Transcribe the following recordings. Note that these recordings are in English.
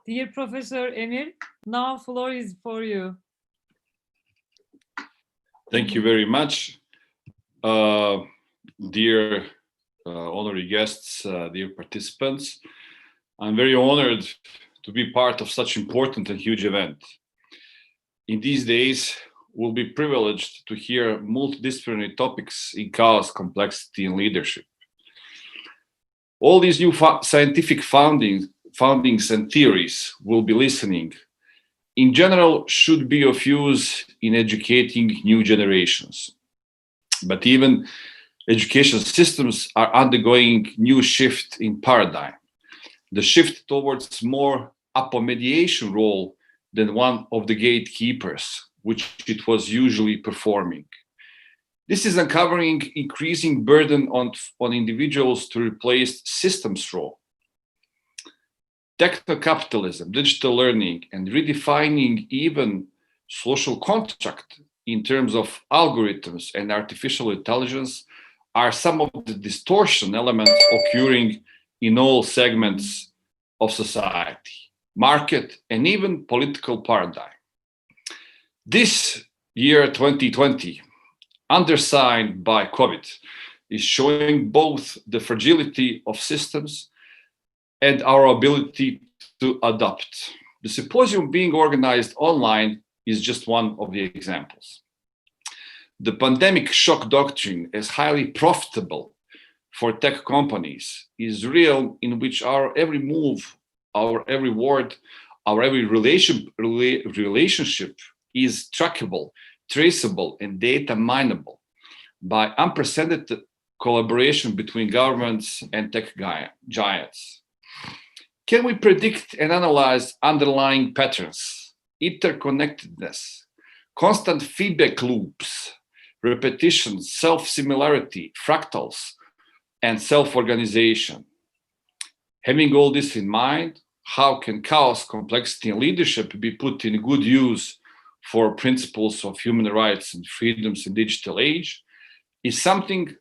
Dear Professor Emir, now floor is for you. Thank you very much. Dear honorary guests, dear participants, I'm very honored to be part of such important and huge event. In these days, we'll be privileged to hear multidisciplinary topics in chaos, complexity, and leadership. All these new scientific foundings and theories we'll be listening, in general, should be of use in educating new generations. But even education systems are undergoing new shift in paradigm. The shift towards more apomediation role than one of the gatekeepers, which it was usually performing. This is uncovering increasing burden on individuals to replace systems role. Techno-capitalism, digital learning, and redefining even social contract in terms of algorithms and artificial intelligence are some of the distortion elements occurring in all segments of society, market, and even political paradigm. This year, 2020, undersigned by COVID, is showing both the fragility of systems and our ability to adapt. The symposium being organized online is just one of the examples. The pandemic shock doctrine is highly profitable for tech companies, is real in which our every move, our every word, our every relationship is trackable, traceable, and data mineable by unprecedented collaboration between governments and tech giants. Can we predict and analyze underlying patterns, interconnectedness, constant feedback loops, repetition, self-similarity, fractals, and self-organization? Having all this in mind, how can chaos, complexity, and leadership be put in good use for principles of human rights and freedoms in digital age is something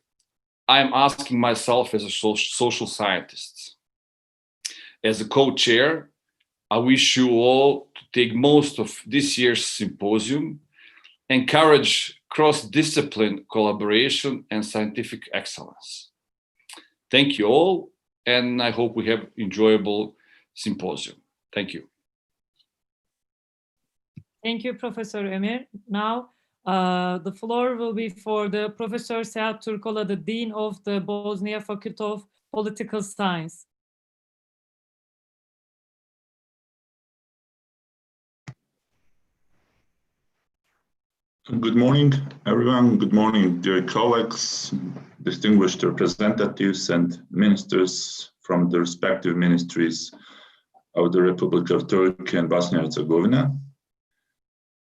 I'm asking myself as a social scientist. As a co-chair, I wish you all to take most of this year's symposium, encourage cross-discipline collaboration and scientific excellence. Thank you all, and I hope we have enjoyable symposium. Thank you. Thank you, Professor Emir. Now, the floor will be for the Professor Seat Turkola, the Dean of the Bosnia Faculty of Political Science. Good morning, everyone. Good morning, dear colleagues, distinguished representatives, and ministers from the respective ministries of the Republic of Turkey and Bosnia and Herzegovina.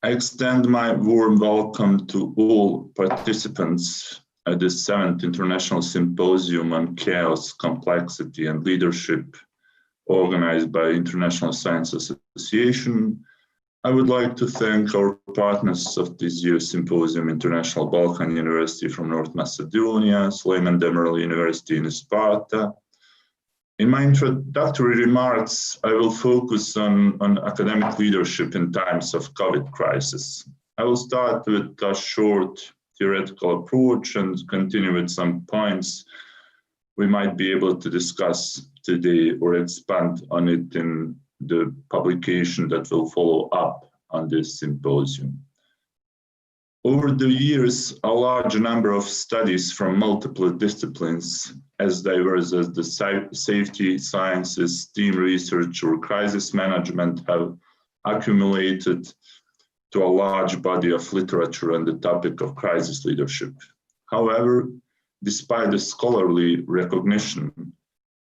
I extend my warm welcome to all participants at the 7th International Symposium on Chaos, Complexity, and Leadership, organized by International Science Association. I would like to thank our partners of this year's symposium, International Balkan University from North Macedonia, Süleyman Demirel University in Sparta. In my introductory remarks, I will focus on academic leadership in times of COVID crisis. I will start with a short theoretical approach and continue with some points we might be able to discuss today or expand on it in the publication that will follow up on this symposium. Over the years, a large number of studies from multiple disciplines, as diverse as the safety sciences, team research, or crisis management, have accumulated to a large body of literature on the topic of crisis leadership. However, despite the scholarly recognition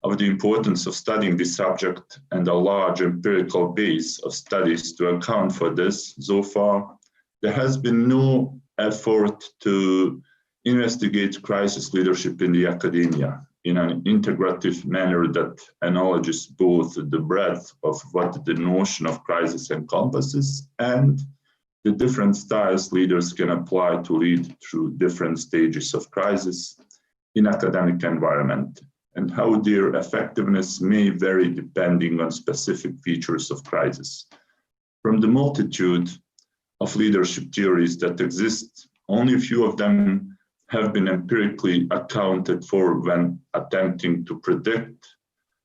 of the importance of studying this subject and a large empirical base of studies to account for this, so far, there has been no effort to investigate crisis leadership in the academia in an integrative manner that acknowledges both the breadth of what the notion of crisis encompasses and the different styles leaders can apply to lead through different stages of crisis, in academic environment and how their effectiveness may vary depending on specific features of crisis. From the multitude of leadership theories that exist, only a few of them have been empirically accounted for when attempting to predict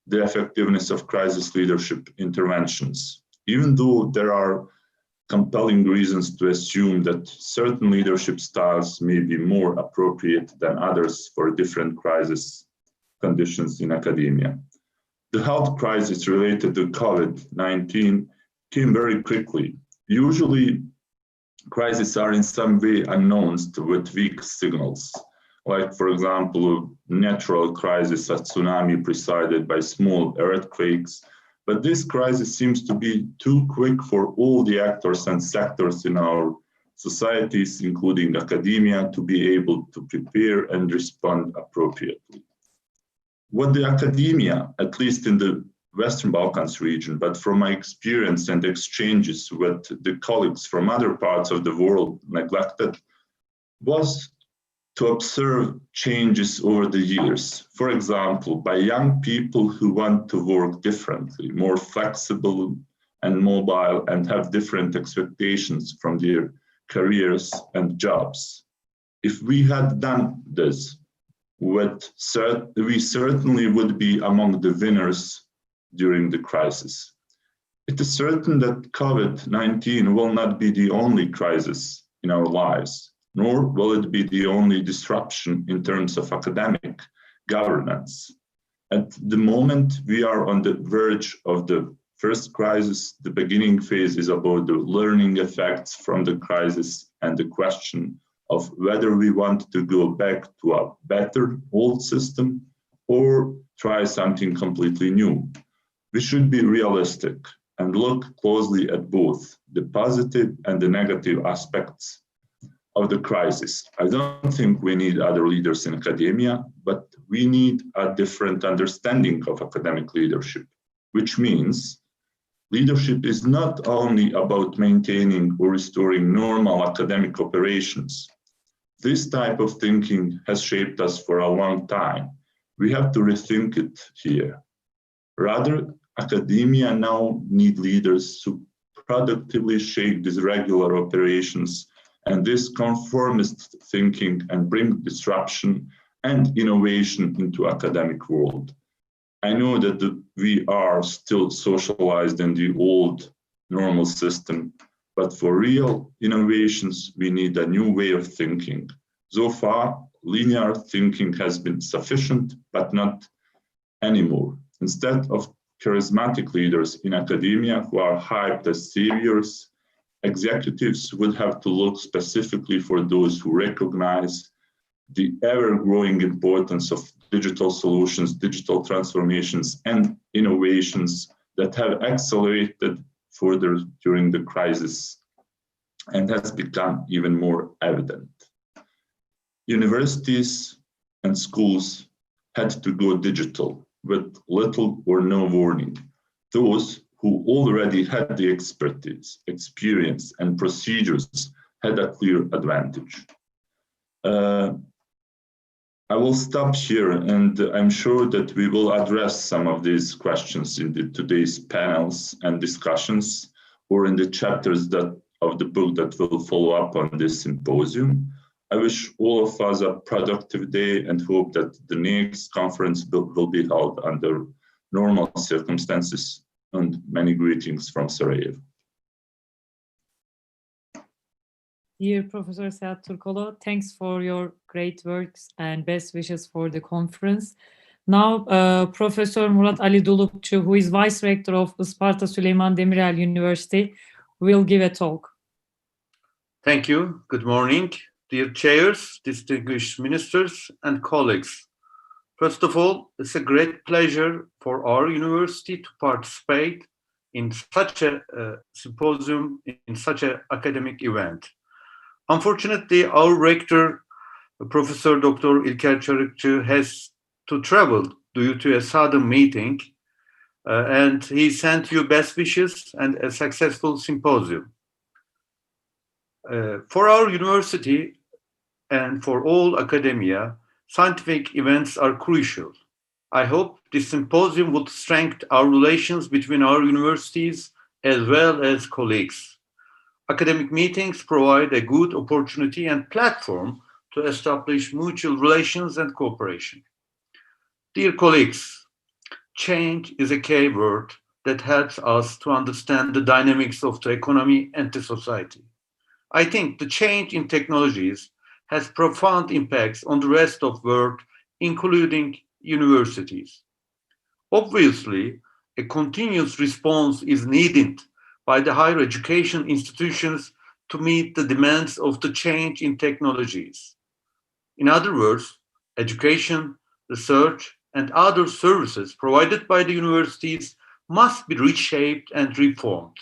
the effectiveness of crisis leadership interventions, even though there are compelling reasons to assume that certain leadership styles may be more appropriate than others for different crisis conditions in academia. The health crisis related to COVID-19 came very quickly. Usually, crises are in some way announced with weak signals, like, for example, a natural crisis, a tsunami preceded by small earthquakes. But this crisis seems to be too quick for all the actors and sectors in our societies, including academia, to be able to prepare and respond appropriately. What the academia, at least in the Western Balkans region, but from my experience and exchanges with the colleagues from other parts of the world, neglected, was to observe changes over the years. For example, by young people who want to work differently, more flexible and mobile, and have different expectations from their careers and jobs. If we had done this, we certainly would be among the winners during the crisis. It is certain that COVID-19 will not be the only crisis in our lives, nor will it be the only disruption in terms of academic governance. At the moment, we are on the verge of the first crisis. The beginning phase is about the learning effects from the crisis and the question of whether we want to go back to a better old system or try something completely new. We should be realistic and look closely at both the positive and the negative aspects of the crisis. I don't think we need other leaders in academia, but we need a different understanding of academic leadership, which means leadership is not only about maintaining or restoring normal academic operations. This type of thinking has shaped us for a long time. We have to rethink it here. Rather, academia now need leaders who productively shape these regular operations and this conformist thinking and bring disruption and innovation into academic world. I know that we are still socialized in the old normal system, but for real innovations, we need a new way of thinking. So far, linear thinking has been sufficient, but not anymore. Instead of charismatic leaders in academia who are hyped as saviors, executives would have to look specifically for those who recognize the ever-growing importance of digital solutions, digital transformations, and innovations that have accelerated further during the crisis and has become even more evident. Universities and schools had to go digital with little or no warning. Those who already had the expertise, experience, and procedures had a clear advantage. I will stop here, and I'm sure that we will address some of these questions in today's panels and discussions, or in the chapters of the book that will follow up on this symposium. I wish all of us a productive day and hope that the next conference will be held under normal circumstances, and many greetings from Sarajevo. Dear Professor Seat Turkolu, thanks for your great works and best wishes for the conference. Now, Professor Murat Ali Dulupçu, who is Vice Rector of Isparta Süleyman Demirel University, will give a talk. Thank you. Good morning, dear chairs, distinguished ministers, and colleagues. First of all, it's a great pleasure for our university to participate in such a symposium, in such an academic event. Unfortunately, our rector, Professor Dr. İlker Çarıkçı, has to travel due to a sudden meeting, and he sent you best wishes and a successful symposium. For our university and for all academia, scientific events are crucial. I hope this symposium will strengthen our relations between our universities as well as colleagues. Academic meetings provide a good opportunity and platform to establish mutual relations and cooperation. Dear colleagues, change is a key word that helps us to understand the dynamics of the economy and the society. I think the change in technologies has profound impacts on the rest of the world, including universities. Obviously, a continuous response is needed by the higher education institutions to meet the demands of the change in technologies. In other words, education, research, and other services provided by the universities must be reshaped and reformed.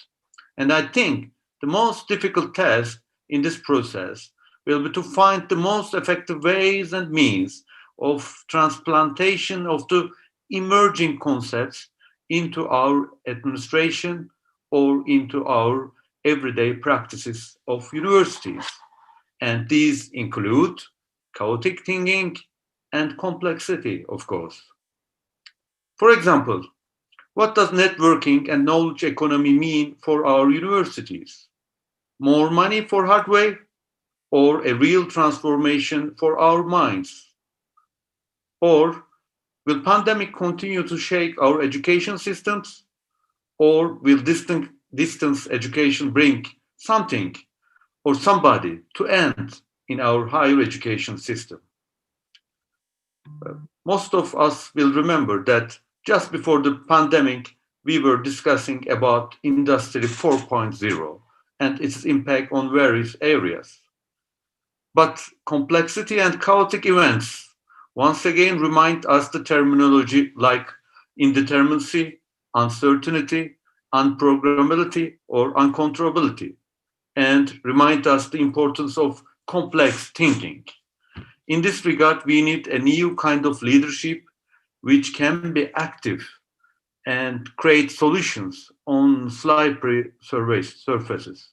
And I think the most difficult task in this process will be to find the most effective ways and means of transplantation of the emerging concepts into our administration or into our everyday practices of universities. And these include chaotic thinking and complexity, of course. For example, what does networking and knowledge economy mean for our universities? More money for hardware or a real transformation for our minds? Or will pandemic continue to shake our education systems? Or will distance education bring something or somebody to end in our higher education system? Most of us will remember that just before the pandemic, we were discussing about Industry 4.0 and its impact on various areas. But complexity and chaotic events once again remind us the terminology like indeterminacy, uncertainty, unprogrammability, or uncontrollability, and remind us the importance of complex thinking. In this regard, we need a new kind of leadership which can be active and create solutions on slippery surfaces.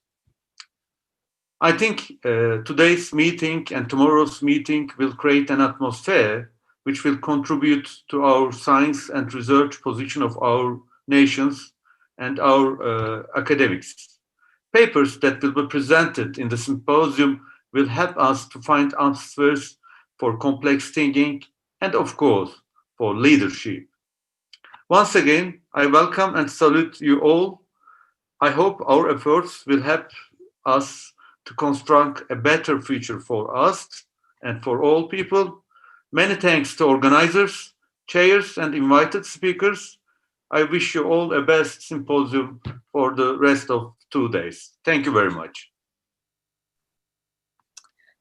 I think today's meeting and tomorrow's meeting will create an atmosphere which will contribute to our science and research position of our nations and our academics. Papers that will be presented in the symposium will help us to find answers for complex thinking and, of course, for leadership. Once again, I welcome and salute you all. I hope our efforts will help us to construct a better future for us and for all people. Many thanks to organizers, chairs, and invited speakers. I wish you all a best symposium for the rest of 2 days. Thank you very much.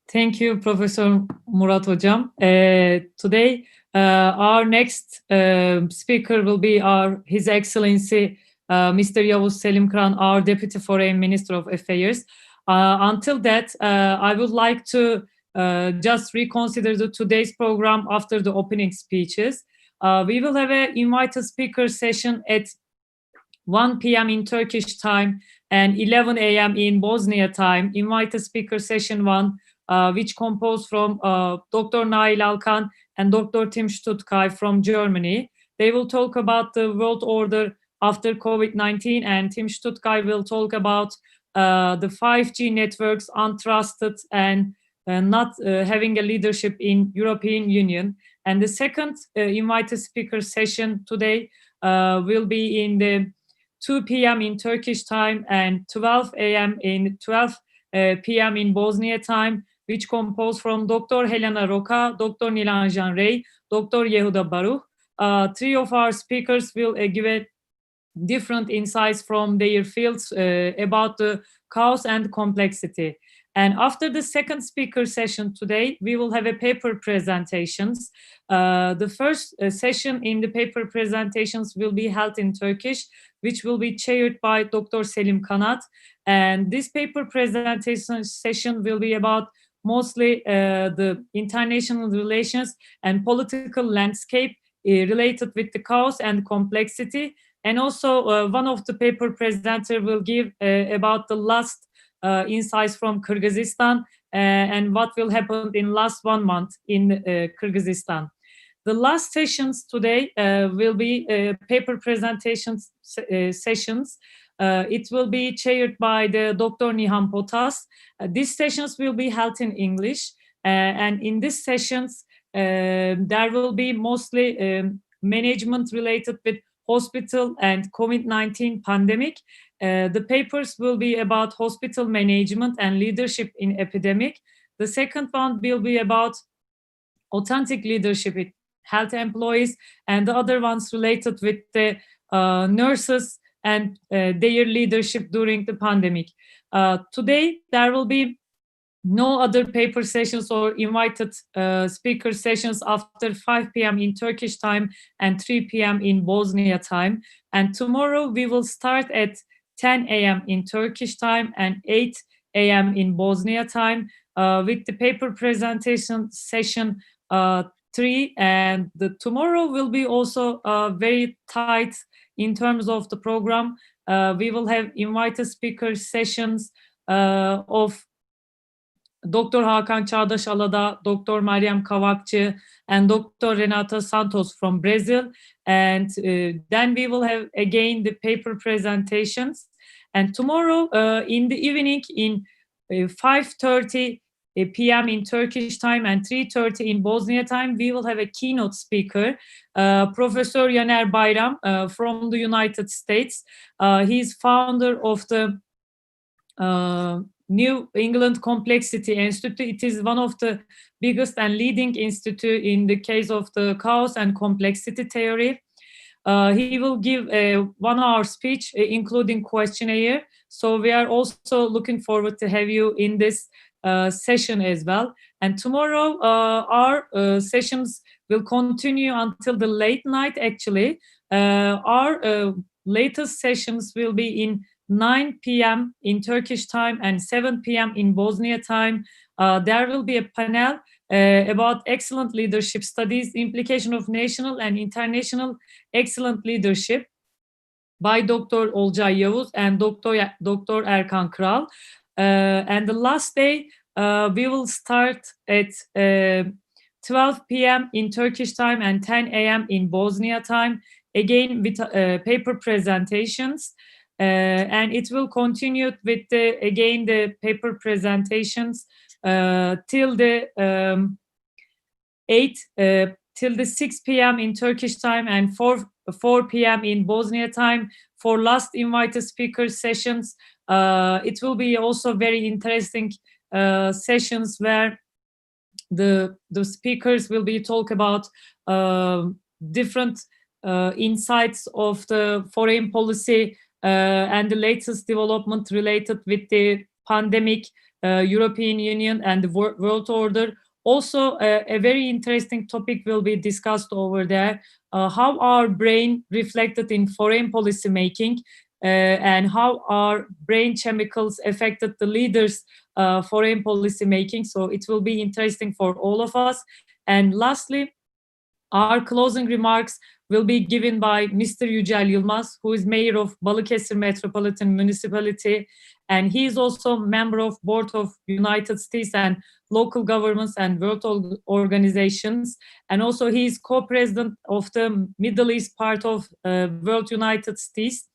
Thank you, Professor Murat Hocam. Today, our next speaker will be His Excellency Mr. Yavuz Selim Kıran, our Deputy Foreign Minister of Affairs. Until that, I would like to just reconsider today's program after the opening speeches. We will have an invited speaker session at 1 p.m. in Turkish time and 11 a.m. in Bosnia time. Invited speaker session 1, which composed from Dr. Nail Alkan and Dr. Tim Stutkay from Germany. They will talk about the world order after COVID-19, and Tim Stutkay will talk about the 5G networks, untrusted and not having a leadership in European Union. And the second invited speaker session today will be in the 2 p.m. in Turkish time and 12 p.m. in Bosnia time, which composed from Dr. Helena Roca, Dr. Nilanjan Rey, Dr. Yehuda Baruch. 3 of our speakers will give a different insights from their fields about the chaos and complexity. And after the second speaker session today, we will have a paper presentations. The first session in the paper presentations will be held in Turkish, which will be chaired by Dr. Selim Kanat. And this paper presentation session will be about mostly the international relations and political landscape related with the chaos and complexity. And also one of the paper presenter will give about the last insights from Kyrgyzstan and what will happen in last 1 month in Kyrgyzstan. The last sessions today will be paper presentations sessions. It will be chaired by the Dr. Nihan Potas. These sessions will be held in English, and in these sessions, there will be mostly management related with hospital and COVID-19 pandemic. The papers will be about hospital management and leadership in epidemic. The second one will be about authentic leadership with health employees, and the other ones related with the nurses and their leadership during the pandemic. Today, there will be no other paper sessions or invited speaker sessions after 5 p.m. in Turkish time and 3 p.m. in Bosnia time. And tomorrow we will start at 10 a.m. in Turkish time and 8 a.m. in Bosnia time with the paper presentation session 3. And tomorrow will be also very tight in terms of the program. We will have invited speaker sessions of Dr. Hakan Çağdaş Alada, Dr. Meryem Kavakçı, and Dr. Renata Santos from Brazil. And then we will have again the paper presentations. And tomorrow in the evening in 5:30 p.m. in Turkish time and 3:30 in Bosnia time, we will have a keynote speaker, Professor Yaner Bayram from the United States. He's founder of the New England Complexity Institute. It is one of the biggest and leading institute in the case of the chaos and complexity theory. He will give a 1-hour speech, including questionnaire. So we are also looking forward to have you in this session as well. And tomorrow, our sessions will continue until the late night, actually. Our latest sessions will be in 9 p.m. in Turkish time and 7 p.m. in Bosnia time. There will be a panel about excellent leadership studies, implication of national and international excellent leadership by Dr. Olcay Yavuz and Dr. Erkan Kral. And the last day, we will start at 12 p.m. in Turkish time and 10 a.m. in Bosnia time, again with paper presentations. And it will continue with the paper presentations till the 6 p.m. in Turkish time and 4 p.m. in Bosnia time for last invited speaker sessions. It will be also very interesting sessions where the speakers will be talk about different insights of the foreign policy and the latest development related with the pandemic, European Union and the world order. Also, a very interesting topic will be discussed over there, how our brain reflected in foreign policy making and how our brain chemicals affected the leaders' foreign policy making. So it will be interesting for all of us. And lastly, our closing remarks will be given by Mr. Yücel Yılmaz, who is mayor of Balıkesir Metropolitan Municipality, and he is also member of board of United States and local governments and world organizations, and also he is co-president of the Middle East part of World United States.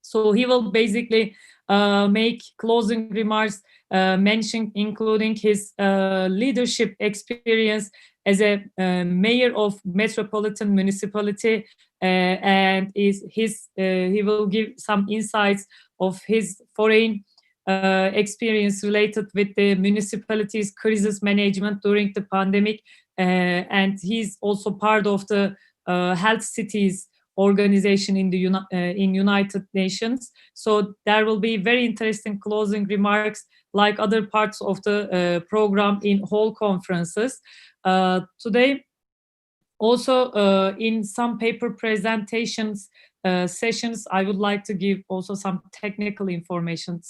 So he will basically make closing remarks, including his leadership experience as a mayor of metropolitan municipality, and he will give some insights of his foreign experience related with the municipality's crisis management during the pandemic, and he's also part of the health cities organization in the United Nations. So there will be very interesting closing remarks like other parts of the program in whole conferences. Today, also in some paper presentations sessions, I would like to give also some technical information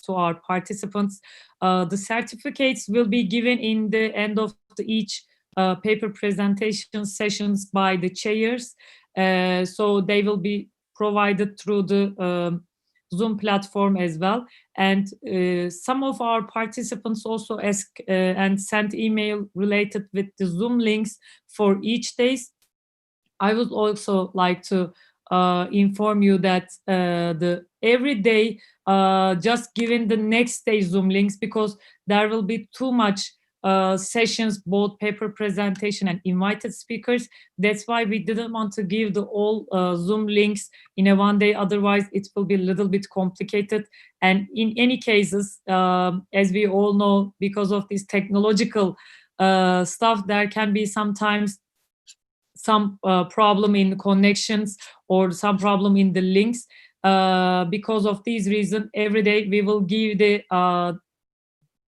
to our participants. The certificates will be given in the end of each paper presentation sessions by the chairs. So they will be provided through the Zoom platform as well. And some of our participants also ask and sent email related with the Zoom links for each days. I would also like to inform you that the every day just giving the next day Zoom links, because there will be too much sessions, both paper presentation and invited speakers. That's why we didn't want to give the all Zoom links in a one day. Otherwise, it will be a little bit complicated. And in any cases, as we all know, because of this technological stuff, there can be sometimes some problem in connections or some problem in the links. Because of these reasons, every day we will give the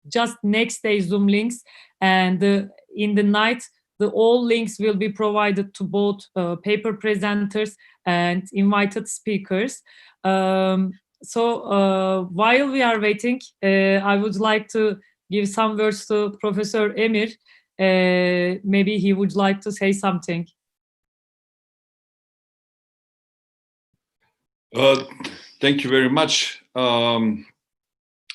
just next day Zoom links, and in the night the all links will be provided to both paper presenters and invited speakers. So while we are waiting, I would like to give some words to Professor Emir. Maybe he would like to say something. Thank you very much.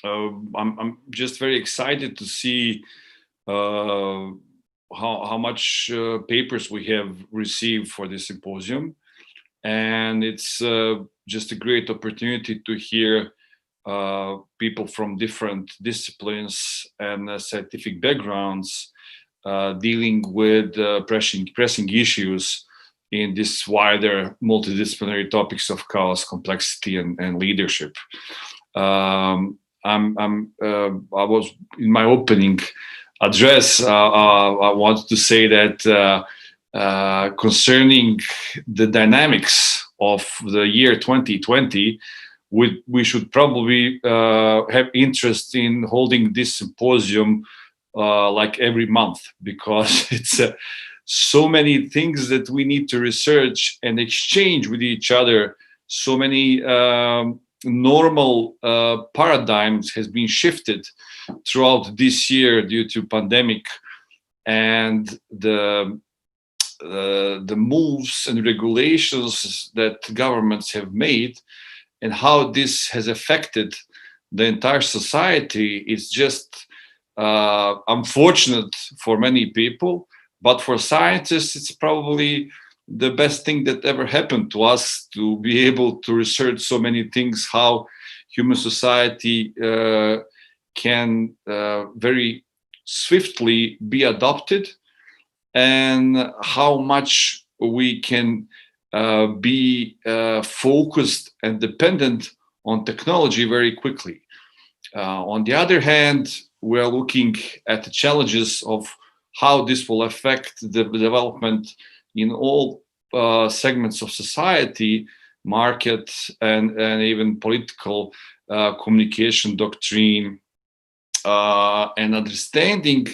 I'm just very excited to see how much papers we have received for this symposium, and it's just a great opportunity to hear people from different disciplines and scientific backgrounds dealing with pressing issues in this wider multidisciplinary topics of chaos, complexity, and leadership. I was in my opening address. I wanted to say that concerning the dynamics of the year 2020, we should probably have interest in holding this symposium like every month, because it's so many things that we need to research and exchange with each other. So many normal paradigms has been shifted throughout this year due to pandemic, and the moves and regulations that governments have made, and how this has affected the entire society is just unfortunate for many people. But for scientists, it's probably the best thing that ever happened to us, to be able to research so many things, how human society can very swiftly be adopted, and how much we can be focused and dependent on technology very quickly. On the other hand, we're looking at the challenges of how this will affect the development in all segments of society, market, and even political communication doctrine, and understanding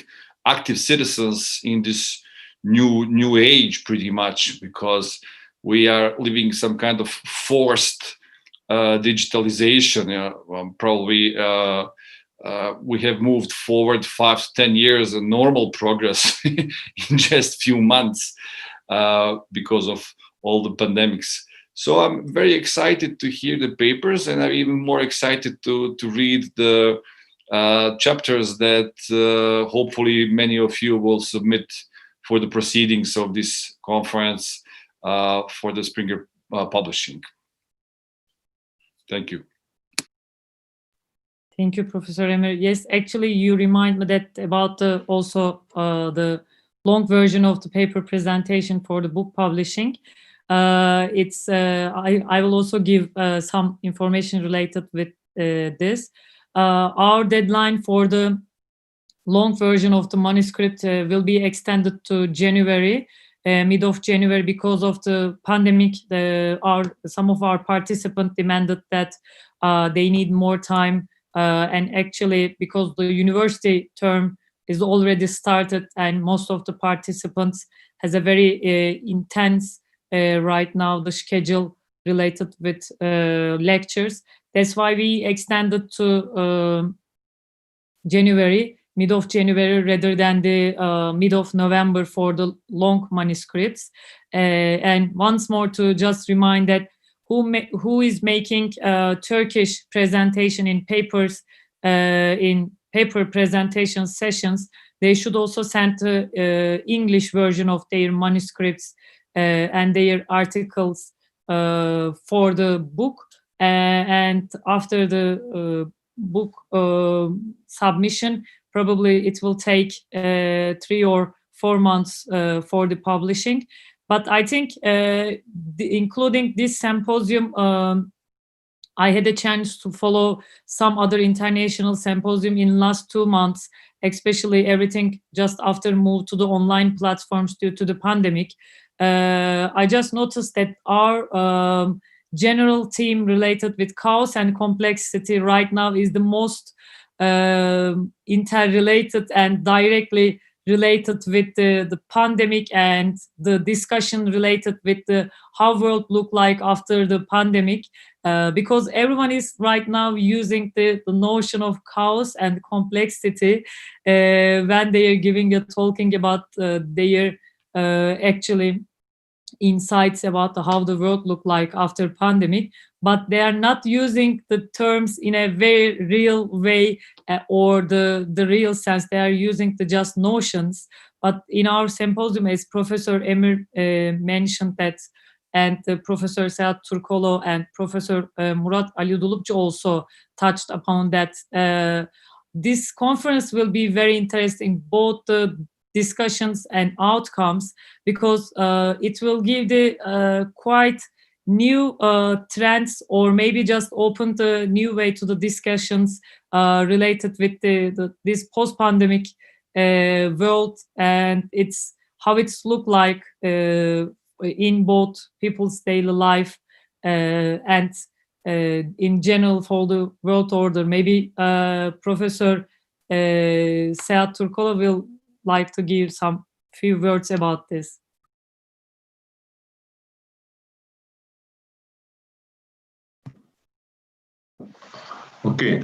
active citizens in this new age, pretty much, because we are living some kind of forced digitalization. Probably we have moved forward 5 to 10 years in normal progress in just few months because of all the pandemics. So I'm very excited to hear the papers, and I'm even more excited to read the chapters that hopefully many of you will submit for the proceedings of this conference for the Springer Publishing. Thank you. Thank you, Professor Emir. Yes, actually, you remind me that about also the long version of the paper presentation for the book publishing. I will also give some information related with this. Our deadline for the long version of the manuscript will be extended to January, mid of January, because of the pandemic. Some of our participants demanded that they need more time. And actually, because the university term is already started and most of the participants has a very intense right now, the schedule related with lectures. That's why we extended to January, mid of January, rather than the mid of November for the long manuscripts. And once more, to just remind that who is making Turkish presentation in papers, in paper presentation sessions, they should also send the English version of their manuscripts and their articles for the book. And after the book submission, probably it will take 3 or 4 months for the publishing. But I think including this symposium, I had a chance to follow some other international symposium in last 2 months, especially everything just after move to the online platforms due to the pandemic. I just noticed that our general theme related with chaos and complexity right now is the most interrelated and directly related with the pandemic, and the discussion related with the how world look like after the pandemic, because everyone is right now using the notion of chaos and complexity when they are giving a talking about their actually insights about how the world look like after pandemic, but they are not using the terms in a very real way or the real sense. They are using the just notions. But in our symposium, as Professor Emir mentioned that, and Professor Seat Turkolo and Professor Murat Ali Dulupçu also touched upon that, this conference will be very interesting, both the discussions and outcomes, because it will give the quite new trends, or maybe just open the new way to the discussions related with this post-pandemic world, and it's how it's look like in both people's daily life and in general for the world order. Maybe Professor Seat Turkolo will like to give some few words about this. Okay.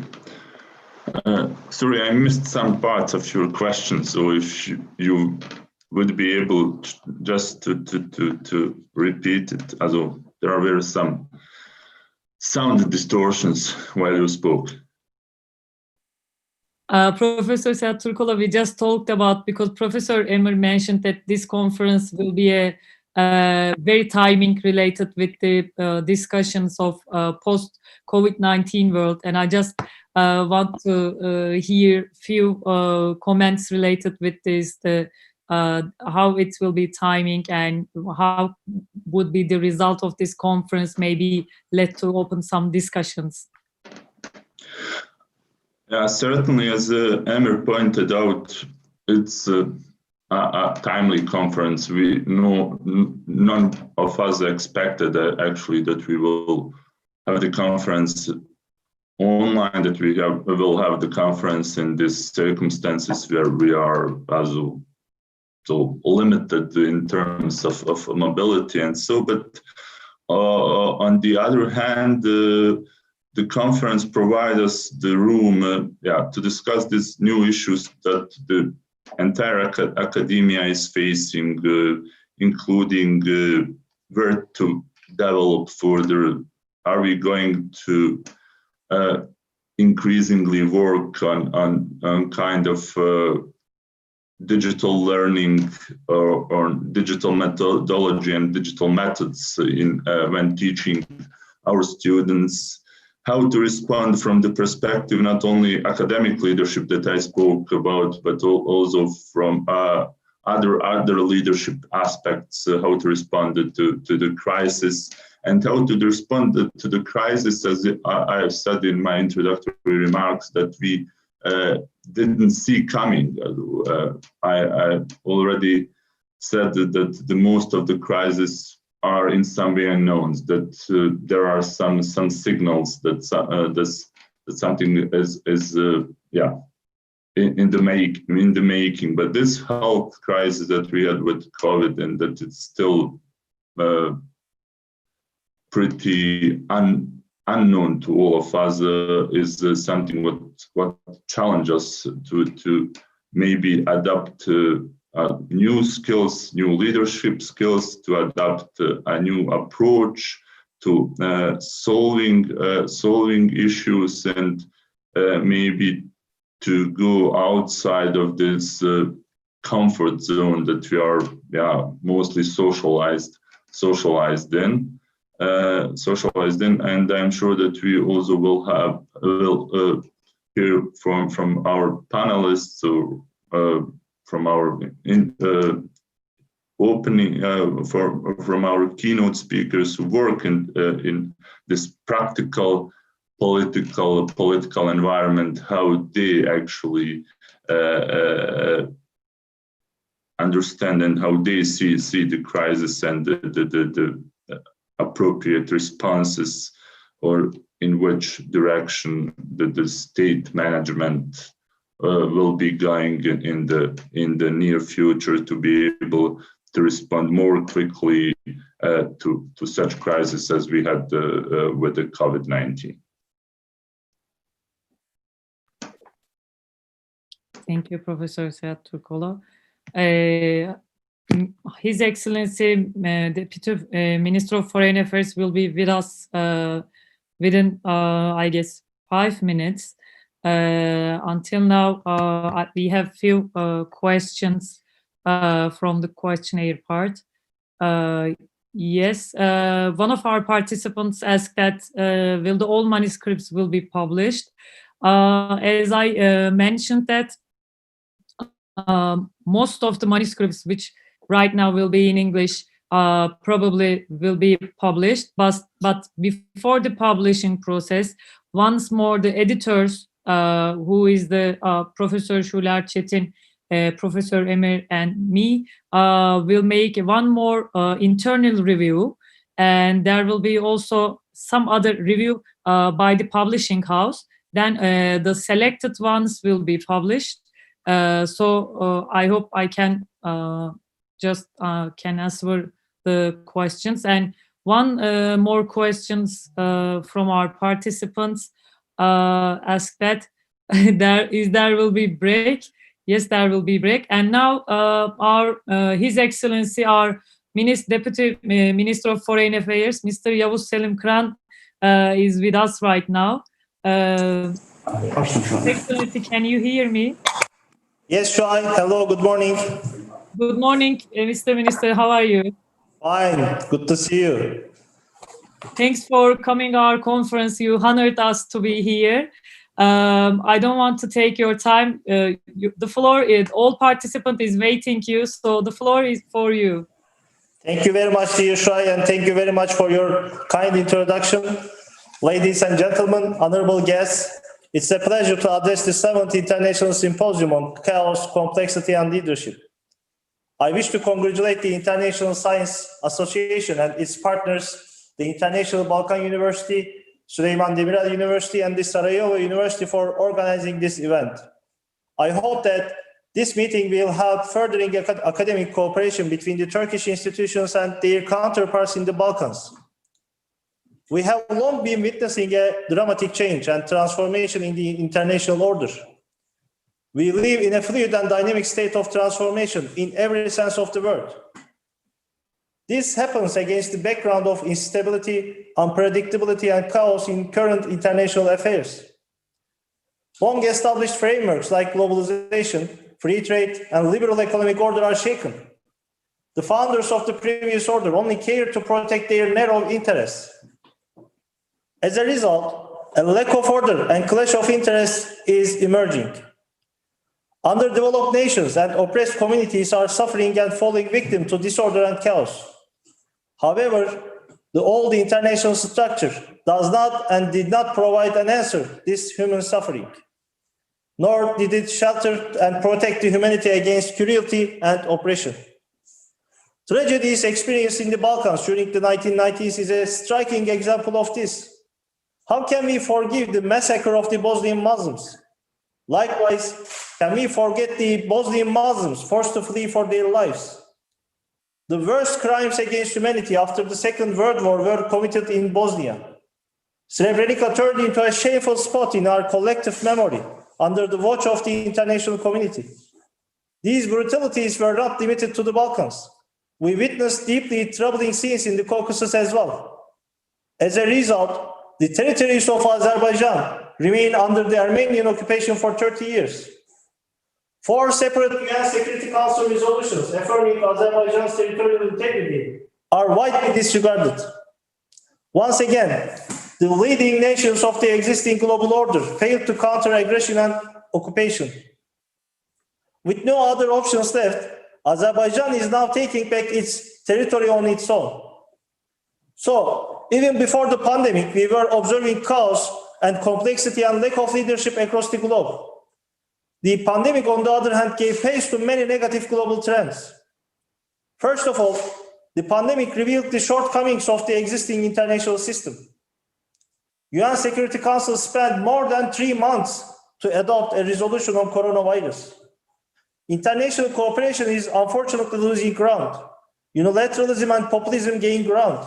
Sorry, I missed some parts of your question. So if you would be able just to repeat it, although there were some sound distortions while you spoke. Professor Seat Turkolo, we just talked about, because Professor Emir mentioned that this conference will be a very timing related with the discussions of post-COVID-19 world, and I just want to hear few comments related with this, how it will be timing and how would be the result of this conference, maybe led to open some discussions. Yeah, certainly, as Emir pointed out, it's a timely conference. We know none of us expected actually that we will have the conference online, that we will have the conference in these circumstances where we are so limited in terms of mobility and so. But on the other hand, the conference provides us the room to discuss these new issues that the entire academia is facing, including where to develop further. Are we going to increasingly work on kind of digital learning or digital methodology and digital methods when teaching our students? How to respond from the perspective, not only academic leadership that I spoke about, but also from other leadership aspects, how to respond to the crisis, and how to respond to the crisis, as I have said in my introductory remarks, that we didn't see coming. I already said that the most of the crises are in some way unknowns, that there are some signals that something is in the making. But this health crisis that we had with COVID, and that it's still pretty unknown to all of us, is something what challenges us to maybe adapt new skills, new leadership skills, to adapt a new approach solving issues and maybe to go outside of this comfort zone that we are mostly socialized in, and I'm sure that we also will hear from our panelists or from our opening from our keynote speakers who work in this practical political environment, how they actually understand and how they see the crisis and the appropriate responses, or in which direction the state management will be going in the near future to be able to respond more quickly to such crises as we had with the COVID-19. Thank you, Professor Seat Turkolo. His Excellency, Deputy Minister of Foreign Affairs, will be with us within, I guess, 5 minutes. Until now, we have few questions from the questionnaire part. Yes, one of our participants asked that will all manuscripts will be published. As I mentioned that most of the manuscripts which right now will be in English probably will be published, but before the publishing process, once more the editors, who is the Professor Şuler Çetin, Professor Emir, and me, will make one more internal review, and there will be also some other review by the publishing house. Then the selected ones will be published. So I hope I can just can answer the questions. And one more questions from our participants ask that there will be break. Yes, there will be break. And now our His Excellency, our Deputy Minister of Foreign Affairs, Mr. Yavuz Selim Kıran, is with us right now. His Excellency, can you hear me? Yes, Şuay. Hello, good morning. Good morning, Mr. Minister. How are you? Fine, good to see you. Thanks for coming our conference. You honored us to be here. I don't want to take your time. The floor is, all participant is waiting you, so the floor is for you. Thank you very much, dear Şuay, and thank you very much for your kind introduction. Ladies and gentlemen, honorable guests, it's a pleasure to address the 7th International Symposium on Chaos, Complexity and Leadership. I wish to congratulate the International Science Association and its partners, the International Balkan University, Süleyman Demirel University, and the Sarajevo University for organizing this event. I hope that this meeting will help furthering academic cooperation between the Turkish institutions and their counterparts in the Balkans. We have long been witnessing a dramatic change and transformation in the international order. We live in a fluid and dynamic state of transformation in every sense of the word. This happens against the background of instability, unpredictability, and chaos in current international affairs. Long-established frameworks like globalization, free trade, and liberal economic order are shaken. The founders of the previous order only cared to protect their narrow interests. As a result, a lack of order and clash of interests is emerging. Underdeveloped nations and oppressed communities are suffering and falling victim to disorder and chaos. However, the old international structure does not and did not provide an answer to this human suffering, nor did it shelter and protect the humanity against cruelty and oppression. Tragedies experienced in the Balkans during the 1990s is a striking example of this. How can we forgive the massacre of the Bosnian Muslims? Likewise, can we forget the Bosnian Muslims forced to flee for their lives? The worst crimes against humanity after the Second World War were committed in Bosnia. Srebrenica turned into a shameful spot in our collective memory under the watch of the international community. These brutalities were not limited to the Balkans. We witnessed deeply troubling scenes in the Caucasus as well. As a result, the territories of Azerbaijan remain under the Armenian occupation for 30 years. 4 separate UN Security Council resolutions affirming Azerbaijan's territorial integrity are widely disregarded. Once again, the leading nations of the existing global order failed to counter aggression and occupation. With no other options left, Azerbaijan is now taking back its territory on its own. So, even before the pandemic, we were observing chaos and complexity and lack of leadership across the globe. The pandemic, on the other hand, gave face to many negative global trends. First of all, the pandemic revealed the shortcomings of the existing international system. UN Security Council spent more than 3 months to adopt a resolution on coronavirus. International cooperation is unfortunately losing ground. Unilateralism and populism gain ground.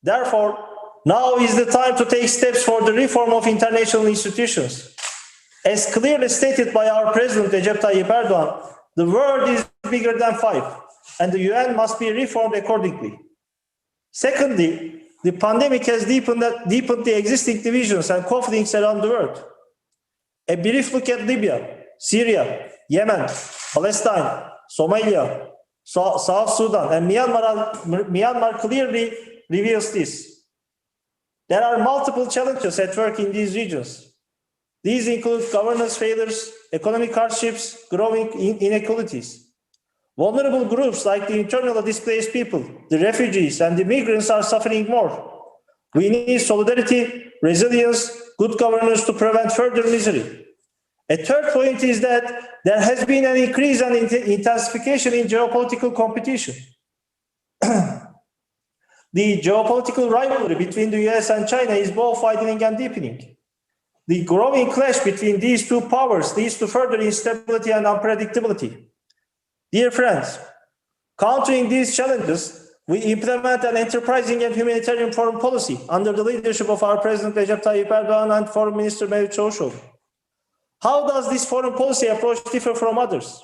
Therefore, now is the time to take steps for the reform of international institutions. As clearly stated by our President Recep Tayyip Erdogan, the world is bigger than 5, and the UN must be reformed accordingly. Secondly, the pandemic has deepened the existing divisions and conflicts around the world. A brief look at Libya, Syria, Yemen, Palestine, Somalia, South Sudan, and Myanmar clearly reveals this. There are multiple challenges at work in these regions. These include governance failures, economic hardships, growing inequalities. Vulnerable groups like the internally displaced people, the refugees, and the migrants are suffering more. We need solidarity, resilience, good governance to prevent further misery. A third point is that there has been an increase and intensification in geopolitical competition. The geopolitical rivalry between the US and China is both widening and deepening. The growing clash between these two powers leads to further instability and unpredictability. Dear friends, countering these challenges, we implement an enterprising and humanitarian foreign policy under the leadership of our President Recep Tayyip Erdogan and Foreign Minister Mevlut Çavuşoğlu. How does this foreign policy approach differ from others?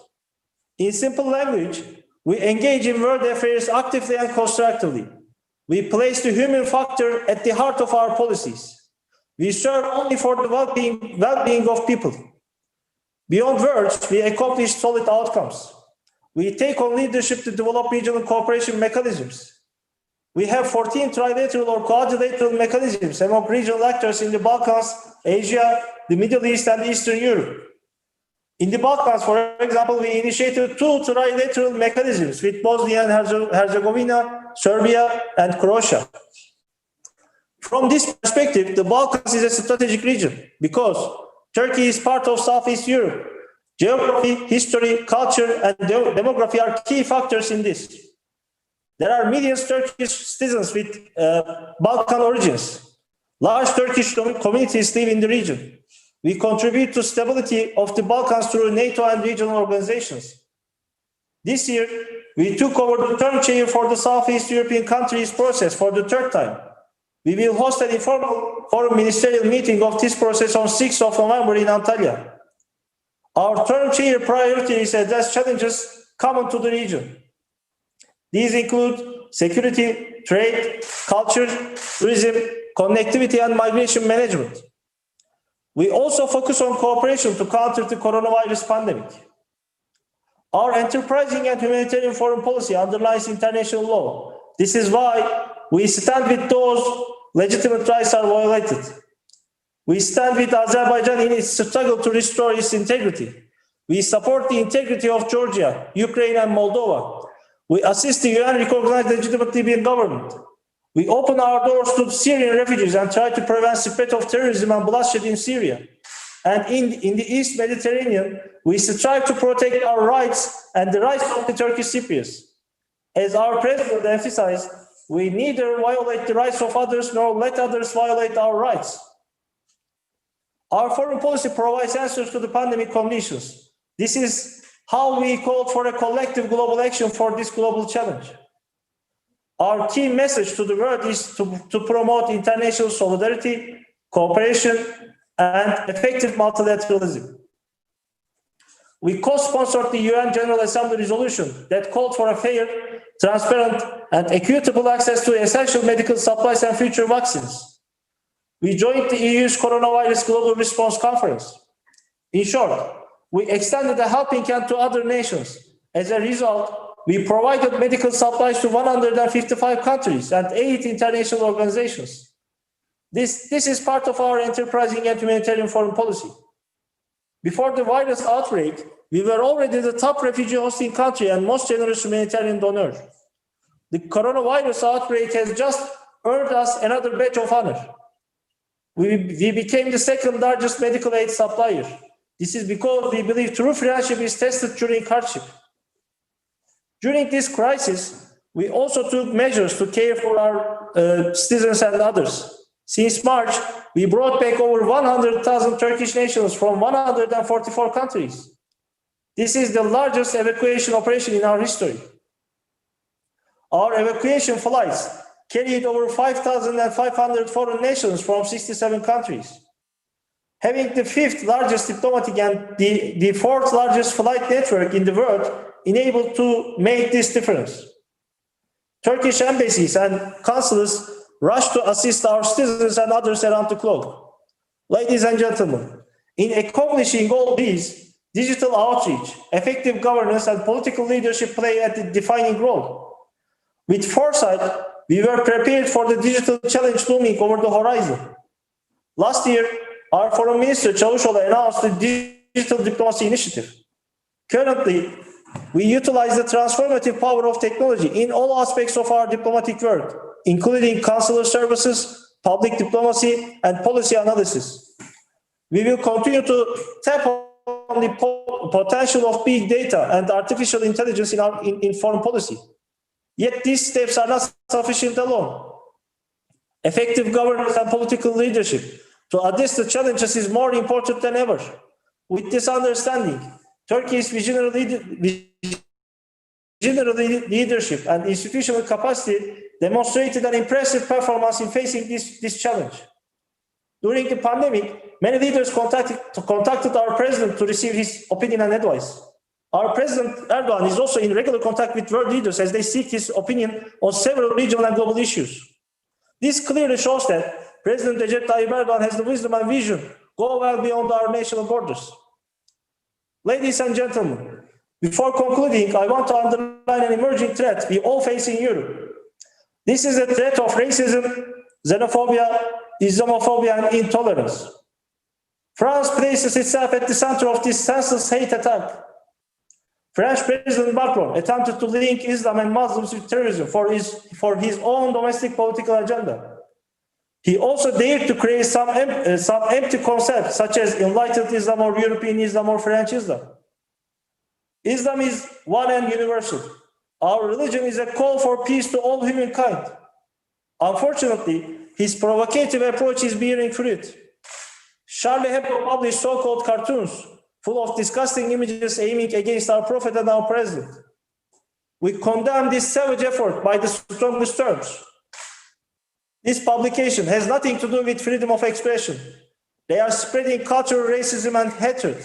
In simple language, we engage in world affairs actively and constructively. We place the human factor at the heart of our policies. We serve only for the well-being of people. Beyond words, we accomplish solid outcomes. We take on leadership to develop regional cooperation mechanisms. We have 14 trilateral or quadrilateral mechanisms among regional actors in the Balkans, Asia, the Middle East, and Eastern Europe. In the Balkans, for example, we initiated 2 trilateral mechanisms with Bosnia and Herzegovina, Serbia, and Croatia. From this perspective, the Balkans is a strategic region because Turkey is part of Southeast Europe. Geography, history, culture, and demography are key factors in this. There are millions of Turkish citizens with Balkan origins. Large Turkish communities live in the region. We contribute to stability of the Balkans through NATO and regional organizations. This year, we took over the term chair for the Southeast European countries process for the 3rd time. We will host an informal foreign ministerial meeting of this process on 6th of November in Antalya. Our term chair priorities address challenges common to the region. These include security, trade, culture, tourism, connectivity, and migration management. We also focus on cooperation to counter the coronavirus pandemic. Our enterprising and humanitarian foreign policy underlies international law. This is why we stand with those legitimate rights are violated. We stand with Azerbaijan in its struggle to restore its integrity. We support the integrity of Georgia, Ukraine, and Moldova. We assist the UN-recognized legitimate Libyan government. We open our doors to Syrian refugees and try to prevent the spread of terrorism and bloodshed in Syria. And in the East Mediterranean, we strive to protect our rights and the rights of the Turkish Cypriots. As our president emphasized, we neither violate the rights of others nor let others violate our rights. Our foreign policy provides answers to the pandemic conditions. This is how we called for a collective global action for this global challenge. Our key message to the world is to promote international solidarity, cooperation, and effective multilateralism. We co-sponsored the UN General Assembly resolution that called for a fair, transparent, and equitable access to essential medical supplies and future vaccines. We joined the EU's Coronavirus Global Response Conference. In short, we extended a helping hand to other nations. As a result, we provided medical supplies to 155 countries and 8 international organizations. This is part of our enterprising and humanitarian foreign policy. Before the virus outbreak, we were already the top refugee hosting country and most generous humanitarian donor. The coronavirus outbreak has just earned us another badge of honor. We became the second largest medical aid supplier. This is because we believe true friendship is tested during hardship. During this crisis, we also took measures to care for our citizens and others. Since March, we brought back over 100,000 Turkish nationals from 144 countries. This is the largest evacuation operation in our history. Our evacuation flights carried over 5,500 foreign nationals from 67 countries. Having the 5th largest diplomatic and the 4th largest flight network in the world enabled to make this difference. Turkish embassies and consulates rushed to assist our citizens and others around the globe. Ladies and gentlemen, in accomplishing all these, digital outreach, effective governance, and political leadership play a defining role. With foresight, we were prepared for the digital challenge looming over the horizon. Last year, our Foreign Minister Çavuşoğlu announced the Digital Diplomacy Initiative. Currently, we utilize the transformative power of technology in all aspects of our diplomatic work, including consular services, public diplomacy, and policy analysis. We will continue to tap on the potential of big data and artificial intelligence in foreign policy. Yet these steps are not sufficient alone. Effective governance and political leadership to address the challenges is more important than ever. With this understanding, Turkey's visionary leadership and institutional capacity demonstrated an impressive performance in facing this challenge. During the pandemic, many leaders contacted our president to receive his opinion and advice. Our President Erdogan is also in regular contact with world leaders as they seek his opinion on several regional and global issues. This clearly shows that President Recep Tayyip Erdogan has the wisdom and vision go well beyond our national borders. Ladies and gentlemen, before concluding, I want to underline an emerging threat we all face in Europe. This is a threat of racism, xenophobia, Islamophobia, and intolerance. France places itself at the center of this senseless hate attack. French President Macron attempted to link Islam and Muslims with terrorism for his own domestic political agenda. He also dared to create some empty concepts such as enlightened Islam or European Islam or French Islam. Islam is one and universal. Our religion is a call for peace to all humankind. Unfortunately, his provocative approach is bearing fruit. Charlie Hebdo published so-called cartoons full of disgusting images aiming against our prophet and our president. We condemn this savage effort by the strongest terms. This publication has nothing to do with freedom of expression. They are spreading cultural racism and hatred.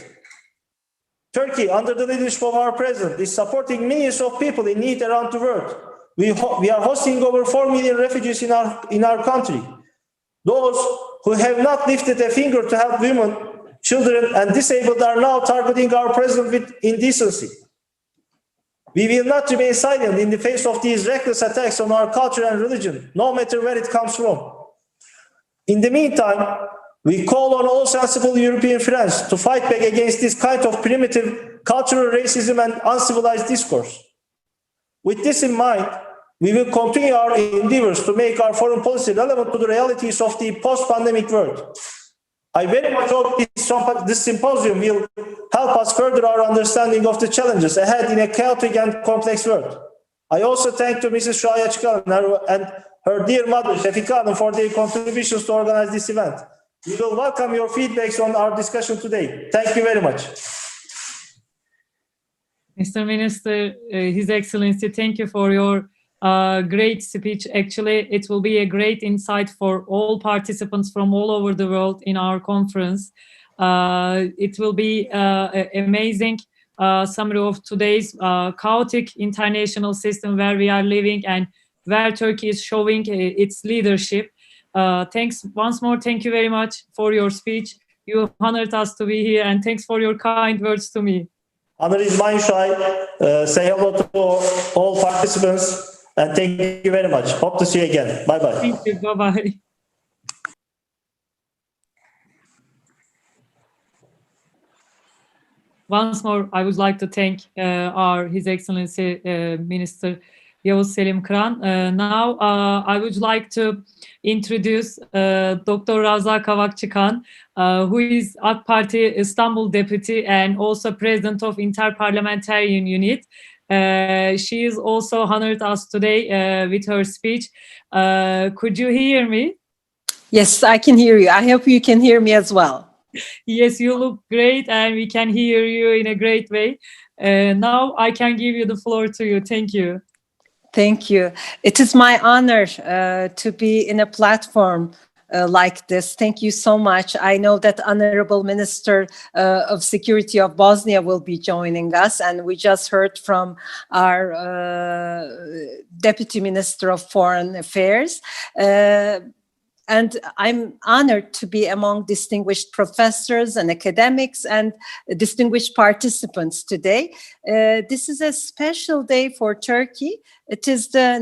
Turkey, under the leadership of our president, is supporting millions of people in need around the world. We are hosting over 4 million refugees in our country. Those who have not lifted a finger to help women, children, and disabled are now targeting our president with indecency. We will not remain silent in the face of these reckless attacks on our culture and religion, no matter where it comes from. In the meantime, we call on all sensible European friends to fight back against this kind of primitive cultural racism and uncivilized discourse. With this in mind, we will continue our endeavors to make our foreign policy relevant to the realities of the post-pandemic world. I very much hope this symposium will help us further our understanding of the challenges ahead in a chaotic and complex world. I also thank to Mrs. Şuaya Çıkan and her dear mother, Şefika Hanım, for their contributions to organize this event. We will welcome your feedbacks on our discussion today. Thank you very much. Mr. Minister, His Excellency, thank you for your great speech. Actually, it will be a great insight for all participants from all over the world in our conference. It will be amazing summary of today's chaotic international system where we are living and where Turkey is showing its leadership. Thanks once more. Thank you very much for your speech. You honored us to be here, and thanks for your kind words to me. Honor is mine, Shuay. Say hello to all participants, and thank you very much. Hope to see you again. Bye-bye. Thank you. Bye-bye. Once more, I would like to thank His Excellency Minister Yavuz Selim Kıran. Now, I would like to introduce Dr. Raza Kavakçıkan, who is AK Party Istanbul Deputy and also President of Interparliamentarian Unit. She is also honored us today with her speech. Could you hear me? Yes, I can hear you. I hope you can hear me as well. Yes, you look great and we can hear you in a great way. Now I can give you the floor to you. Thank you. Thank you. It is my honor to be in a platform like this. Thank you so much. I know that Honorable Minister of Security of Bosnia will be joining us, and we just heard from our Deputy Minister of Foreign Affairs. And I'm honored to be among distinguished professors and academics and distinguished participants today. This is a special day for Turkey. It is the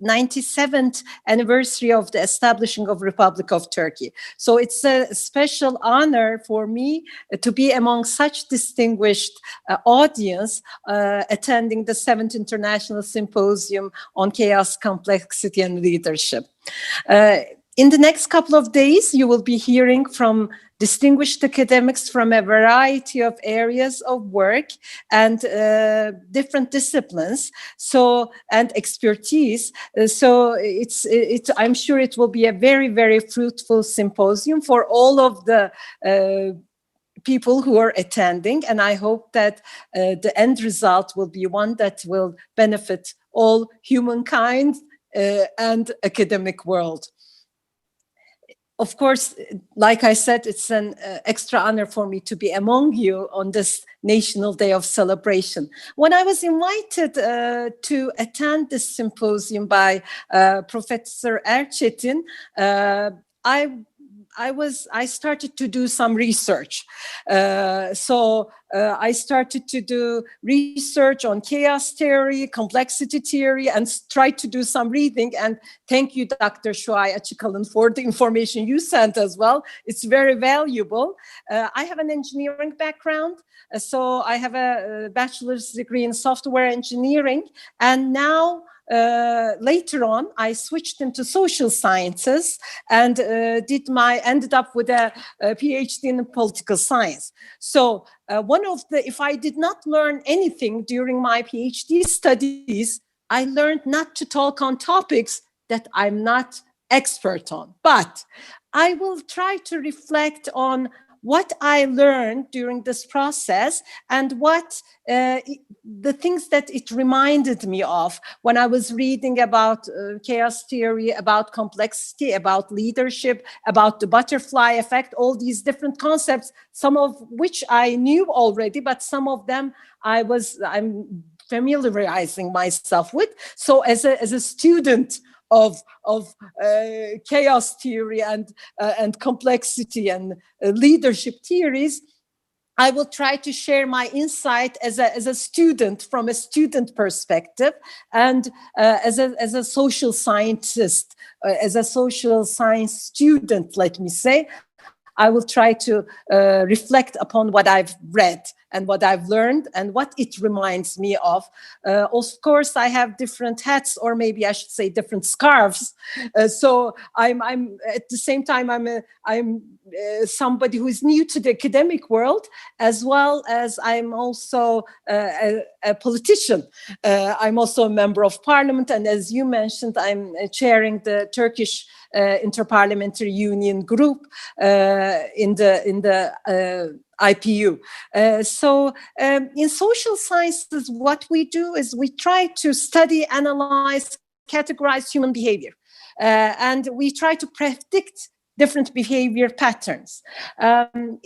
97th anniversary of the establishing of Republic of Turkey. So it's a special honor for me to be among such distinguished audience attending the 7th International Symposium on Chaos, Complexity and Leadership. In the next couple of days, you will be hearing from distinguished academics from a variety of areas of work and different disciplines, and expertise. So I'm sure it will be a very, very fruitful symposium for all of the people who are attending, and I hope that the end result will be one that will benefit all humankind and academic world. Of course, like I said, it's an extra honor for me to be among you on this National Day of Celebration. When I was invited to attend this symposium by Professor Erçetin, I started to do some research. I started to do research on chaos theory, complexity theory, and tried to do some reading. And thank you, Dr. Shuay Açıkalın, for the information you sent as well. It's very valuable. I have an engineering background. So I have a bachelor's degree in software engineering. And now, later on, I switched into social sciences and ended up with a PhD in political science. So if I did not learn anything during my PhD studies, I learned not to talk on topics that I'm not expert on. But I will try to reflect on what I learned during this process and what the things that it reminded me of when I was reading about chaos theory, about complexity, about leadership, about the butterfly effect, all these different concepts, some of which I knew already, but some of them I'm familiarizing myself with. So as a student of chaos theory and complexity and leadership theories, I will try to share my insight as a student from a student perspective, and as a social scientist, as a social science student, let me say, I will try to reflect upon what I've read and what I've learned and what it reminds me of. Of course, I have different hats, or maybe I should say different scarves. So I'm at the same time I'm somebody who is new to the academic world, as well as I'm also a politician. I'm also a member of parliament, and as you mentioned, I'm chairing the Turkish Interparliamentary Union group in the IPU. So in social sciences, what we do is we try to study, analyze, categorize human behavior. And we try to predict different behavior patterns.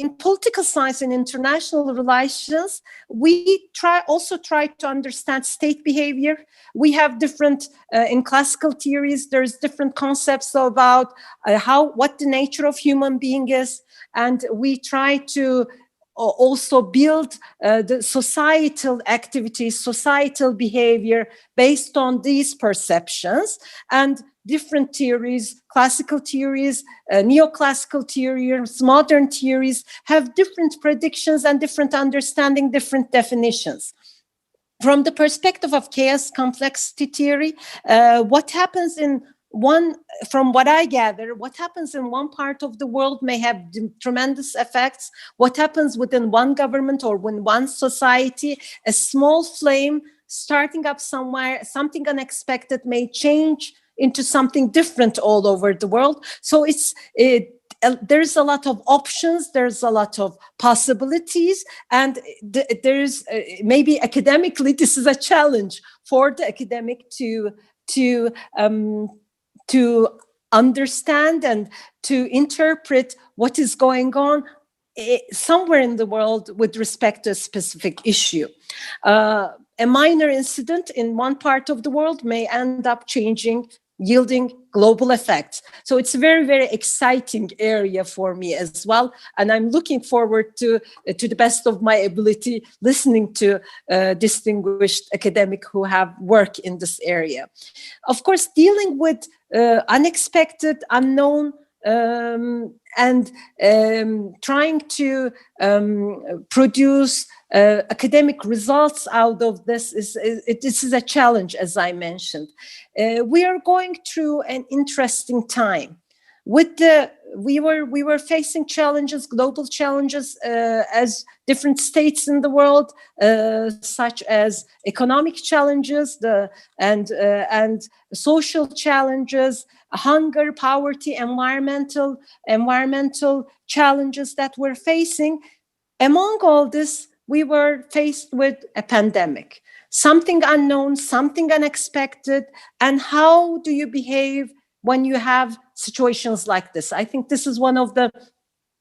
In political science and international relations, we also try to understand state behavior. We have different, in classical theories, there's different concepts about what the nature of human being is. And we try to also build the societal activities, societal behavior based on these perceptions. And different theories, classical theories, neoclassical theories, modern theories have different predictions and different understanding, different definitions. From the perspective of chaos complexity theory, what happens from what I gather, what happens in one part of the world may have tremendous effects. What happens within one government or within one society, a small flame starting up somewhere, something unexpected may change into something different all over the world. So there's a lot of options, there's a lot of possibilities, and there's maybe academically this is a challenge for the academic to understand and to interpret what is going on somewhere in the world with respect to a specific issue. A minor incident in one part of the world may end up yielding global effects. So it's a very, very exciting area for me as well. And I'm looking forward to the best of my ability, listening to distinguished academics who have work in this area. Of course, dealing with unexpected, unknown, and trying to produce academic results out of this is a challenge, as I mentioned. We are going through an interesting time. We were facing challenges, global challenges, as different states in the world, such as economic challenges, and social challenges, hunger, poverty, environmental challenges that we're facing. Among all this, we were faced with a pandemic, something unknown, something unexpected. And how do you behave when you have situations like this? I think this is one of the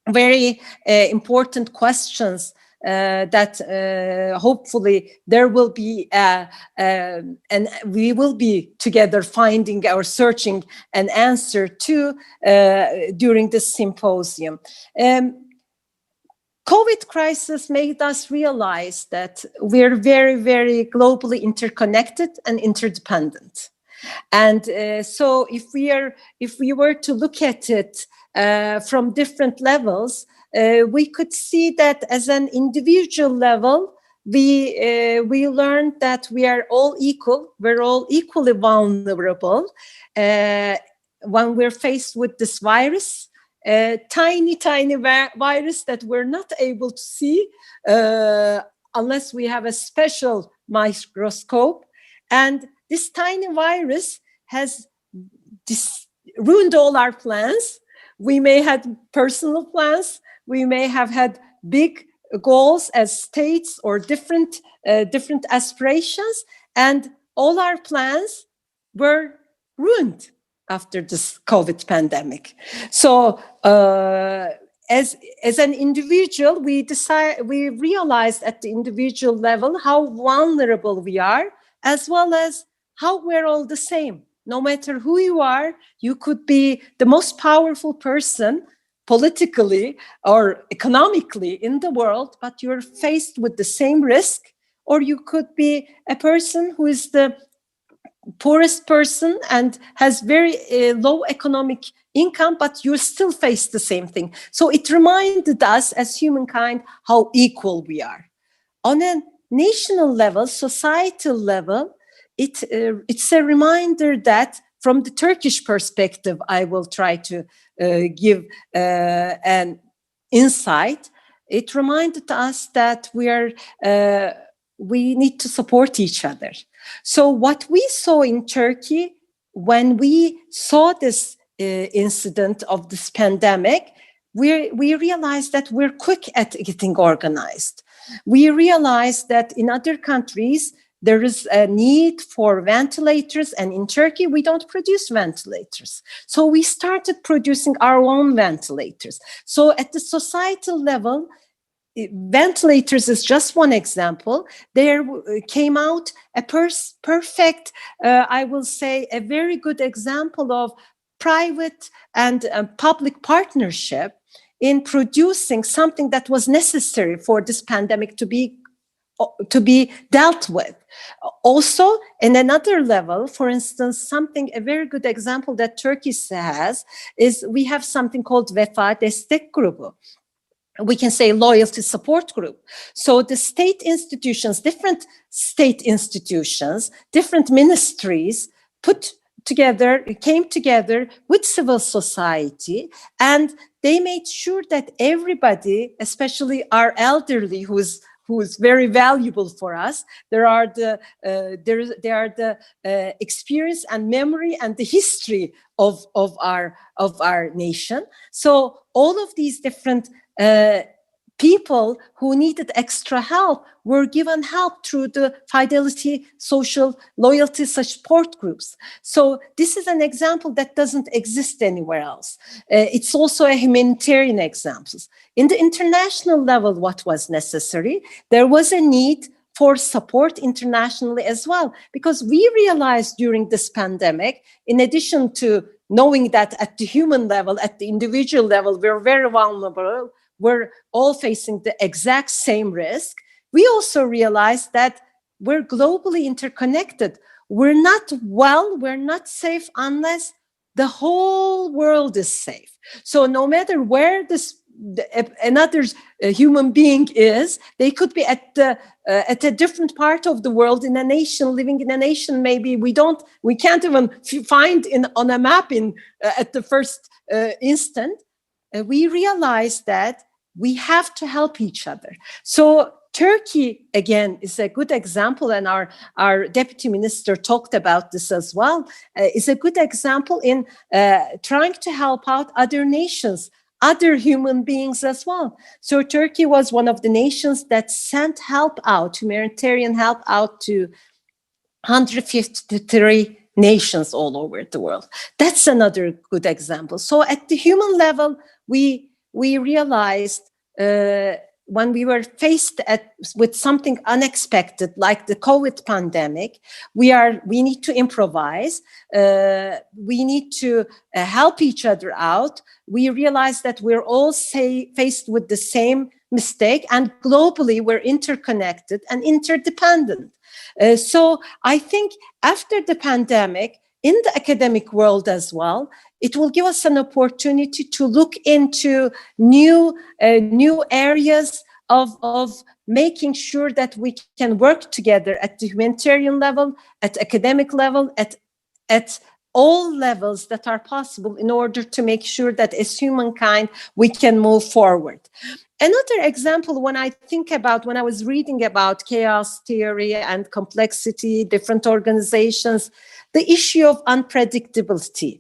very important questions that hopefully there will be, and we will be together finding or searching an answer to during this symposium. COVID crisis made us realize that we're very, very globally interconnected and interdependent. And so if we were to look at it from different levels, we could see that as an individual level, we learned that we are all equal. We're all equally vulnerable when we're faced with this virus. Tiny virus that we're not able to see unless we have a special microscope. And this tiny virus has ruined all our plans. We may have personal plans. We may have had big goals as states or different aspirations. And all our plans were ruined after this COVID pandemic. So as an individual, we realized at the individual level how vulnerable we are, as well as how we're all the same. No matter who you are, you could be the most powerful person politically or economically in the world, but you're faced with the same risk. Or you could be a person who is the poorest person and has very low economic income, but you still face the same thing. So it reminded us as humankind how equal we are. On a national level, societal level, it's a reminder that from the Turkish perspective, I will try to give an insight. It reminded us that we need to support each other. So what we saw in Turkey when we saw this incident of this pandemic, we realized that we're quick at getting organized. We realized that in other countries, there is a need for ventilators, and in Turkey we don't produce ventilators. So we started producing our own ventilators. So at the societal level, ventilators is just one example. There came out a perfect, I will say, a very good example of private and public partnership in producing something that was necessary for this pandemic to be dealt with. Also, in another level, for instance, a very good example that Turkey has is we have something called Vefa Destek Grubu. We can say loyalty support group. So the state institutions, different state institutions, different ministries came together with civil society, and they made sure that everybody, especially our elderly, who's very valuable for us. There are the experience and memory and the history of our nation. So all of these different people who needed extra help were given help through the Fidelity Social Loyalty Support Groups. So this is an example that doesn't exist anywhere else. It's also a humanitarian example. In the international level, what was necessary? There was a need for support internationally as well, because we realized during this pandemic, in addition to knowing that at the human level, at the individual level, we're very vulnerable, we're all facing the exact same risk, we also realized that we're globally interconnected. We're not safe unless the whole world is safe. So no matter where another human being is, they could be at a different part of the world, in a nation, living in a nation maybe we can't even find on a map at the first instant. We realized that we have to help each other. So Turkey, again, is a good example, and our deputy minister talked about this as well, is a good example in trying to help out other nations, other human beings as well. So Turkey was one of the nations that sent humanitarian help out to 153 nations all over the world. That's another good example. So at the human level, we realized when we were faced with something unexpected like the COVID pandemic, we need to improvise. We need to help each other out. We realized that we're all faced with the same mistake, and globally we're interconnected and interdependent. So I think after the pandemic, in the academic world as well, it will give us an opportunity to look into new areas of making sure that we can work together at the humanitarian level, at academic level, at all levels that are possible in order to make sure that as humankind, we can move forward. Another example, when I was reading about chaos theory and complexity, different organizations, the issue of unpredictability.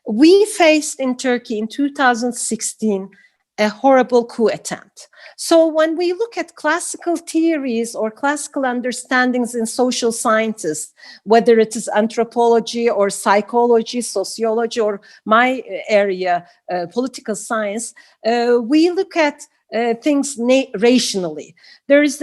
We faced in Turkey in 2016 a horrible coup attempt. So when we look at classical theories or classical understandings in social sciences, whether it is anthropology or psychology, sociology, or my area, political science, we look at things rationally. There's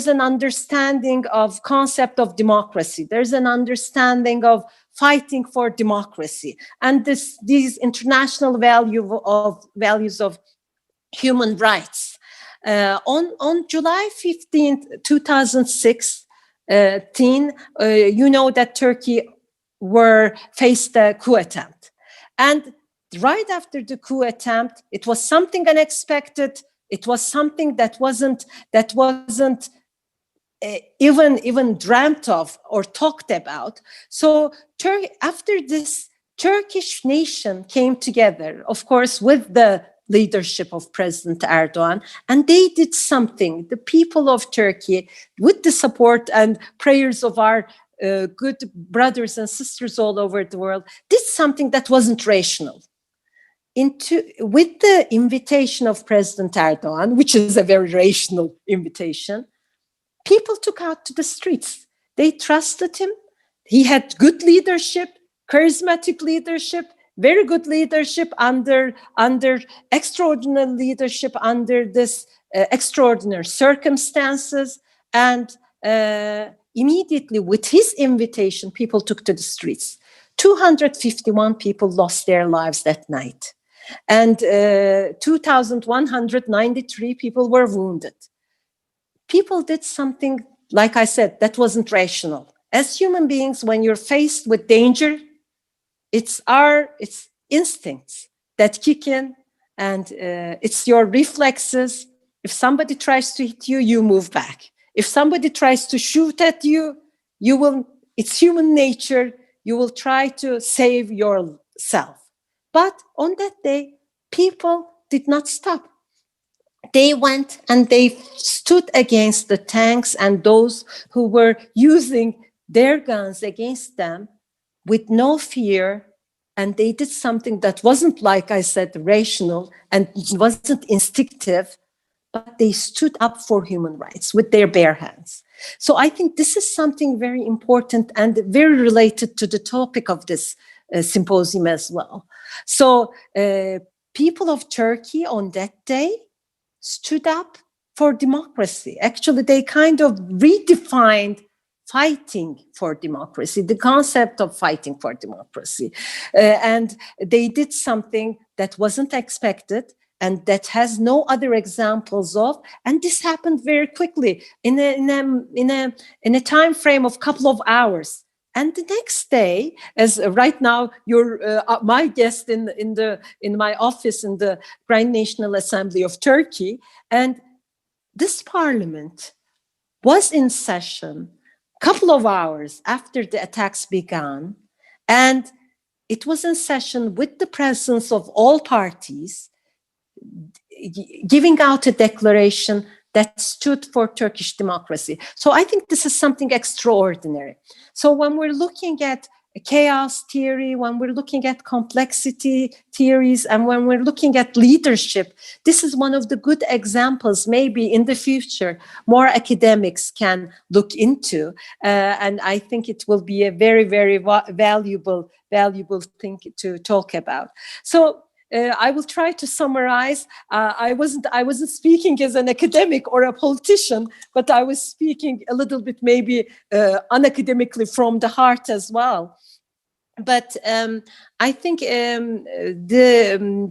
an understanding of concept of democracy. There's an understanding of fighting for democracy, and these international values of human rights. On July 15th, 2016, you know that Turkey faced a coup attempt, and right after the coup attempt, it was something unexpected. It was something that wasn't even dreamt of or talked about. So after this, Turkish nation came together, of course, with the leadership of President Erdogan, and they did something. The people of Turkey, with the support and prayers of our good brothers and sisters all over the world, did something that wasn't rational. With the invitation of President Erdogan, which is a very rational invitation, people took out to the streets. They trusted him. He had good leadership, charismatic leadership, very good leadership under extraordinary leadership under this extraordinary circumstances. And immediately with his invitation, people took to the streets. 251 people lost their lives that night. And 2,193 people were wounded. People did something, like I said, that wasn't rational. As human beings, when you're faced with danger, it's instincts that kick in, and it's your reflexes. If somebody tries to hit you, you move back. If somebody tries to shoot at you, it's human nature, you will try to save yourself. But on that day, people did not stop. They went and they stood against the tanks and those who were using their guns against them with no fear. And they did something that wasn't, like I said, rational and wasn't instinctive, but they stood up for human rights with their bare hands. So I think this is something very important and very related to the topic of this symposium as well. So people of Turkey on that day stood up for democracy. Actually, they kind of redefined fighting for democracy, the concept of fighting for democracy. And they did something that wasn't expected and that has no other examples of. And this happened very quickly in a time frame of a couple of hours. And the next day, as right now you're my guest in my office in the Grand National Assembly of Turkey, and this parliament was in session a couple of hours after the attacks began, and it was in session with the presence of all parties, giving out a declaration that stood for Turkish democracy. So I think this is something extraordinary. So when we're looking at chaos theory, when we're looking at complexity theories, and when we're looking at leadership, this is one of the good examples maybe in the future more academics can look into. And I think it will be a very, very valuable thing to talk about. So I will try to summarize. I wasn't speaking as an academic or a politician, but I was speaking a little bit maybe unacademically from the heart as well. But I think the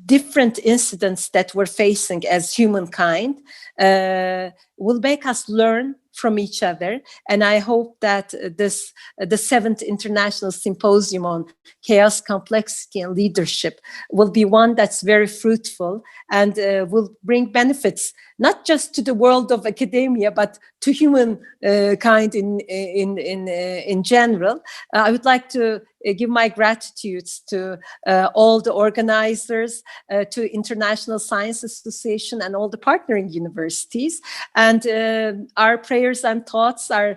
different incidents that we're facing as humankind will make us learn from each other. And I hope that the 7th International Symposium on Chaos, Complexity and Leadership will be one that's very fruitful and will bring benefits, not just to the world of academia, but to humankind in general. I would like to give my gratitudes to all the organizers, to International Science Association and all the partnering universities. And our prayers and thoughts are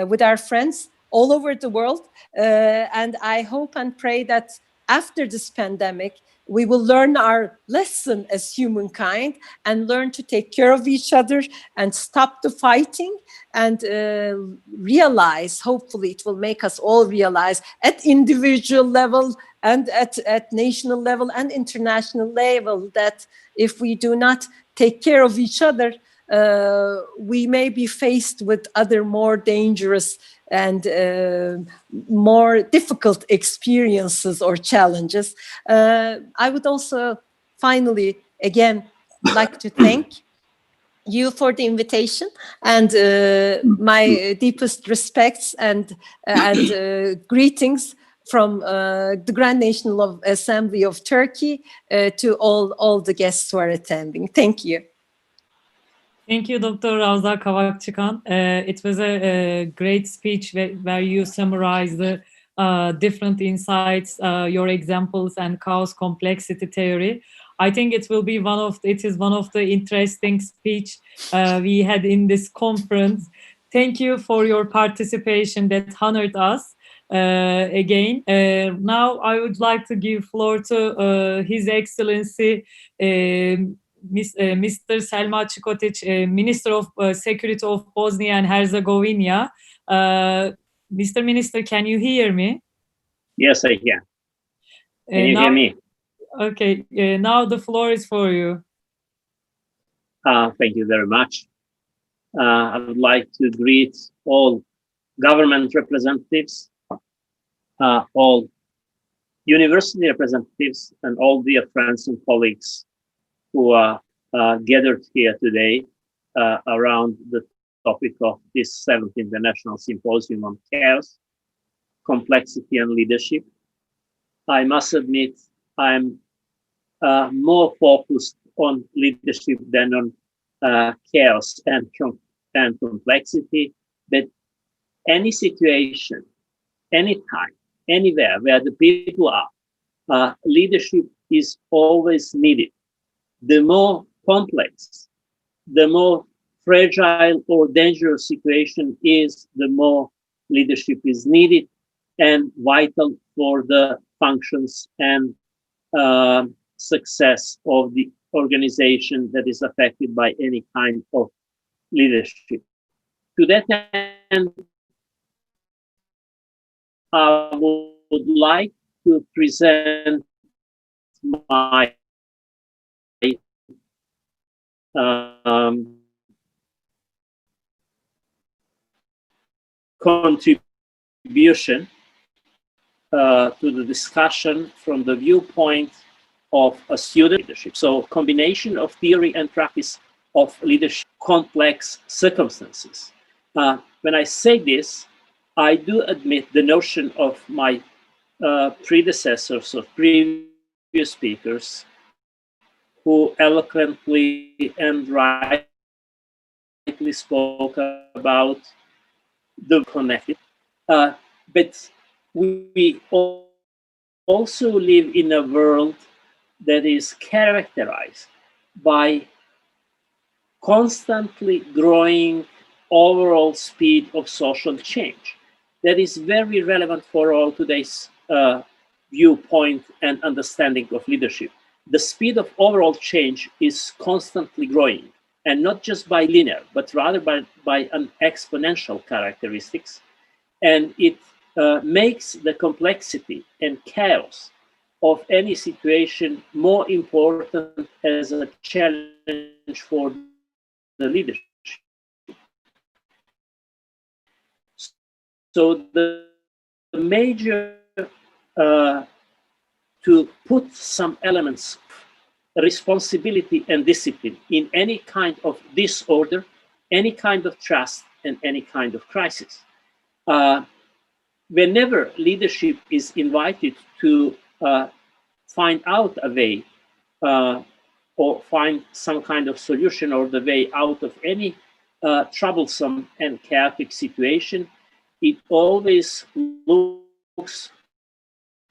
with our friends all over the world. And I hope and pray that after this pandemic, we will learn our lesson as humankind and learn to take care of each other and stop the fighting and realize, hopefully it will make us all realize at individual level and at national level and international level that if we do not take care of each other, we may be faced with other more dangerous and more difficult experiences or challenges. I would also finally, again, like to thank you for the invitation and my deepest respects and greetings from the Grand National Assembly of Turkey to all the guests who are attending. Thank you. Thank you, Dr. Ravza Kavakçıkan. It was a great speech where you summarized the different insights, your examples, and chaos complexity theory. I think it is one of the interesting speech we had in this conference. Thank you for your participation that honored us again. Now I would like to give floor to His Excellency Mr. Selma Čikotić, Minister of Security of Bosnia and Herzegovina. Mr. Minister, can you hear me? Yes, I can. Can you hear me? Okay, now the floor is for you. Thank you very much. I would like to greet all government representatives, all university representatives, and all dear friends and colleagues who are gathered here today around the topic of this 7th International Symposium on Chaos, Complexity and Leadership. I must admit I'm more focused on leadership than on chaos and complexity, but any situation, anytime, anywhere where the people are, leadership is always needed. The more complex, the more fragile or dangerous situation is, the more leadership is needed and vital for the functions and success of the organization that is affected by any kind of leadership. To that end, I would like to present my contribution to the discussion from the viewpoint of a student leadership. So combination of theory and practice of leadership, complex circumstances. When I say this, I do admit the notion of my predecessors, of previous speakers, who eloquently and rightly spoke about the connected. But we also live in a world that is characterized by constantly growing overall speed of social change. That is very relevant for all today's viewpoint and understanding of leadership. The speed of overall change is constantly growing, and not just by linear, but rather by an exponential characteristics. And it makes the complexity and chaos of any situation more important as a challenge for the leadership. So the major, to put some elements, responsibility and discipline in any kind of disorder, any kind of trust, and any kind of crisis. Whenever leadership is invited to find out a way or find some kind of solution or the way out of any troublesome and chaotic situation, it always looks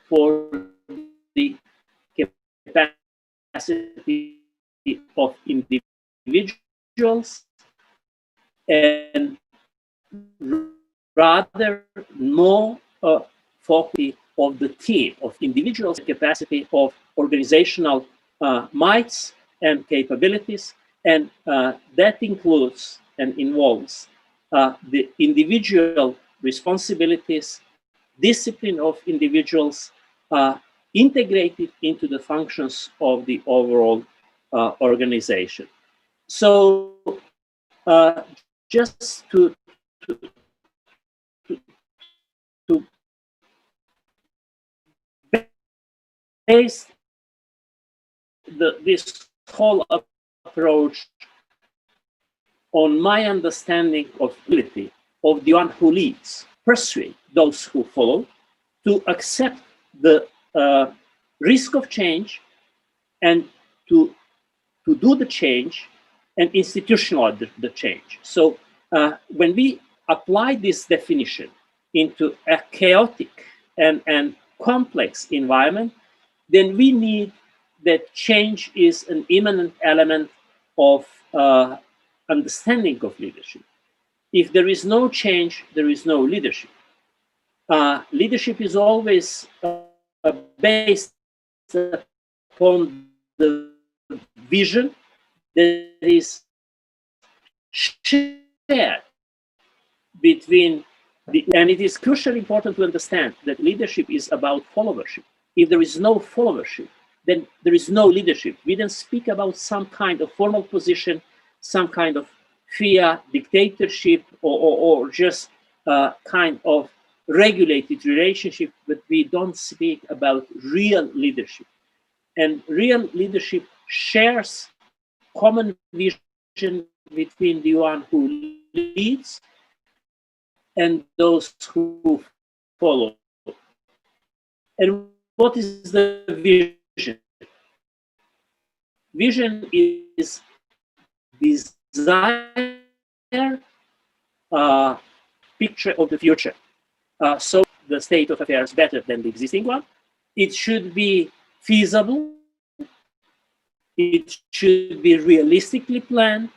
for the capacity of individuals and rather more focus of the team, of individuals' capacity of organizational mights and capabilities, and that includes and involves the individual responsibilities, discipline of individuals, integrated into the functions of the overall organization. So just to base this whole approach on my understanding of ability of the one who leads, persuade those who follow to accept the risk of change and to do the change and institutionalize the change. So when we apply this definition into a chaotic and complex environment, then we need that change is an immanent element of understanding of leadership. If there is no change, there is no leadership. Leadership is always based upon the vision that is shared between and it is crucially important to understand that leadership is about followership. If there is no followership, then there is no leadership. We then speak about some kind of formal position, some kind of fiat dictatorship, or just kind of regulated relationship, but we don't speak about real leadership. And real leadership shares common vision between the one who leads and those who follow. And what is the vision? Vision is desire picture of the future. So the state of affairs better than the existing one. It should be feasible. It should be realistically planned,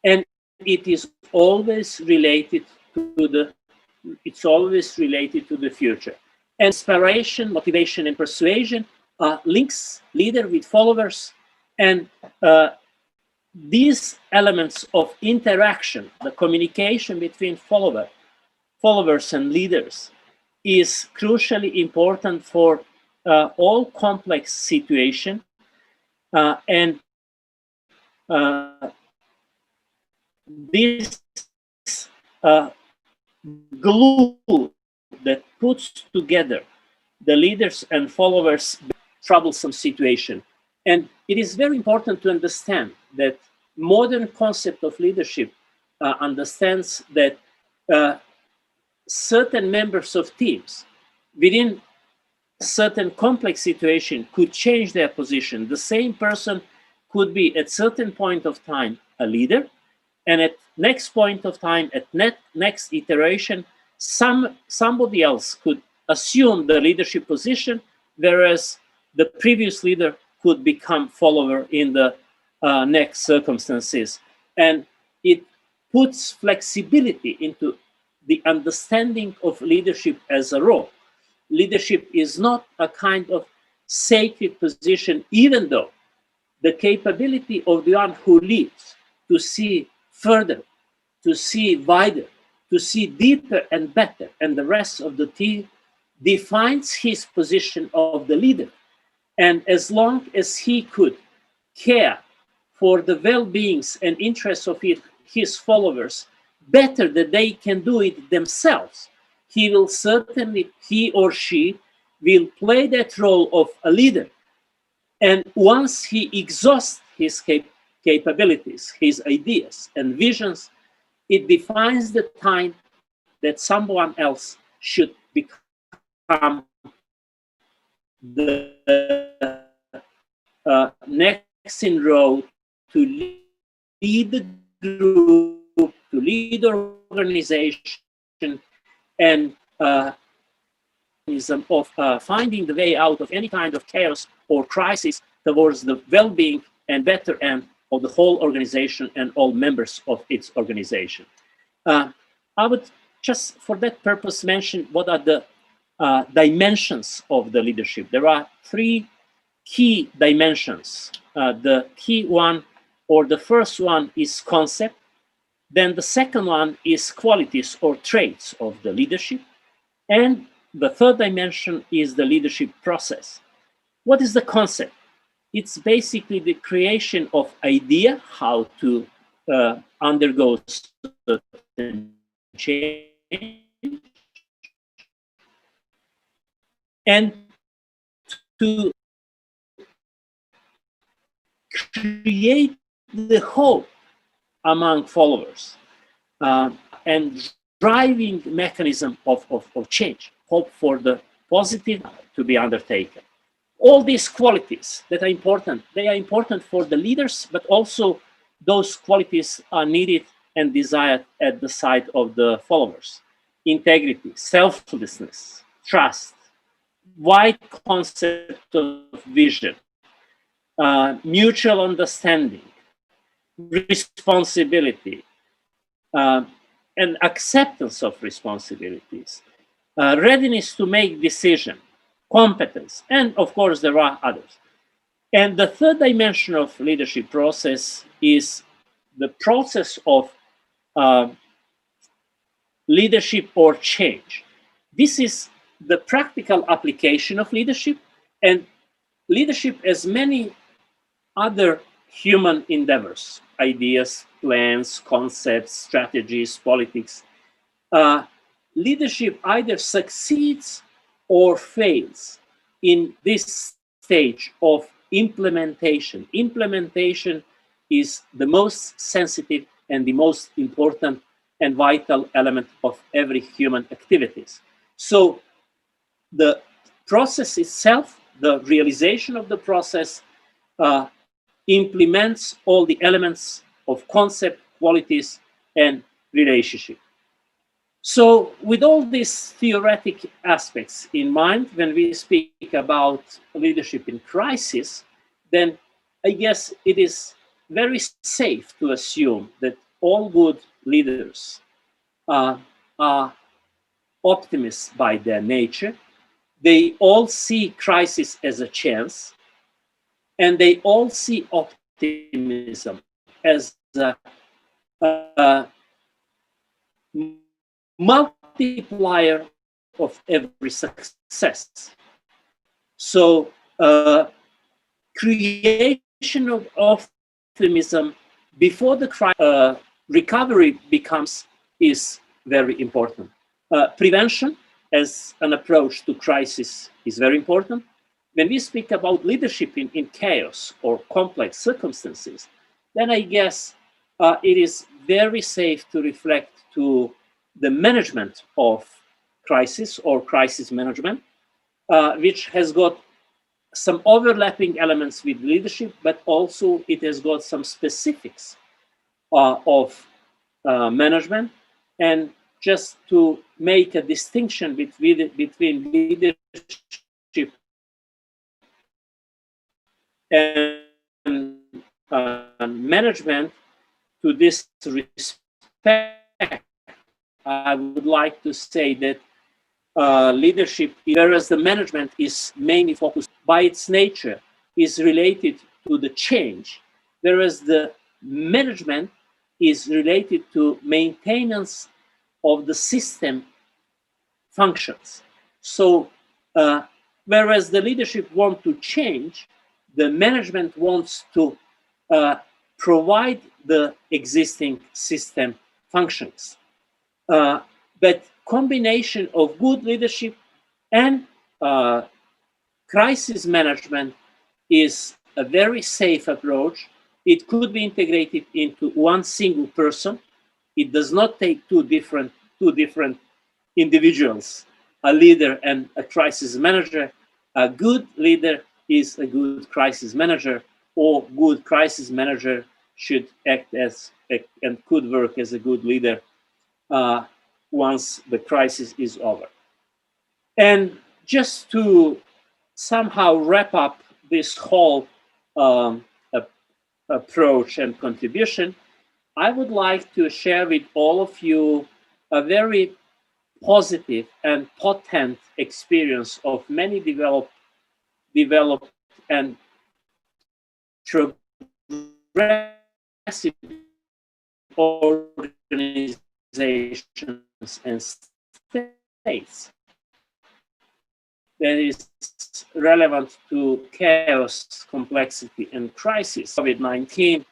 and it is always related to the. It's always related to the future. And inspiration, motivation, and persuasion links leader with followers, and these elements of interaction, the communication between followers and leaders, is crucially important for all complex situations, and this glue that puts together the leaders and followers troublesome situation. And it is very important to understand that modern concept of leadership understands that certain members of teams within certain complex situation could change their position. The same person could be at certain point of time a leader, and at next point of time, at next iteration, somebody else could assume the leadership position, whereas the previous leader could become follower in the next circumstances. And it puts flexibility into the understanding of leadership as a role. Leadership is not a kind of sacred position, even though the capability of the one who leads to see further, to see wider, to see deeper and better, and the rest of the team defines his position of the leader. And as long as he could care for the well-beings and interests of his followers better than they can do it themselves, he or she will play that role of a leader. And once he exhausts his capabilities, his ideas and visions, it defines the time that someone else should become the next in row to lead the group, to lead the organization, and of finding the way out of any kind of chaos or crisis towards the well-being and better end of the whole organization and all members of its organization. I would just for that purpose mention what are the dimensions of the leadership. There are three key dimensions. The key one, or the first one, is concept. Then the second one is qualities or traits of the leadership. And the third dimension is the leadership process. What is the concept? It's basically the creation of idea how to undergo certain change, and to create the hope among followers and driving mechanism of change, hope for the positive to be undertaken. All these qualities that are important, they are important for the leaders, but also those qualities are needed and desired at the side of the followers. Integrity, selflessness, trust, wide concept of vision, mutual understanding, responsibility, and acceptance of responsibilities, readiness to make decisions, competence, and of course there are others. And the third dimension of leadership process is the process of leadership or change. This is the practical application of leadership, and leadership has many other human endeavors, ideas, plans, concepts, strategies, politics. Leadership either succeeds or fails in this stage of implementation. Implementation is the most sensitive and the most important and vital element of every human activities. So the process itself, the realization of the process, implements all the elements of concept, qualities, and relationship. So with all these theoretic aspects in mind, when we speak about leadership in crisis, then I guess it is very safe to assume that all good leaders are optimists by their nature. They all see crisis as a chance, and they all see optimism as a multiplier of every success. So creation of optimism before the recovery is very important. Prevention as an approach to crisis is very important. When we speak about leadership in chaos or complex circumstances, then I guess it is very safe to reflect to the management of crisis or crisis management, which has got some overlapping elements with leadership, but also it has got some specifics of management. And just to make a distinction between leadership and management, to this respect, I would like to say that leadership, whereas the management is mainly focused by its nature, is related to the change, whereas the management is related to maintenance of the system functions. So whereas the leadership wants to change, the management wants to provide the existing system functions. But combination of good leadership and crisis management is a very safe approach. It could be integrated into one single person. It does not take two different individuals, a leader and a crisis manager. A good leader is a good crisis manager, or good crisis manager should act as and could work as a good leader once the crisis is over. And just to somehow wrap up this whole approach and contribution, I would like to share with all of you a very positive and potent experience of many developed and progressive organizations and states that is relevant to chaos, complexity, and crisis. COVID-19,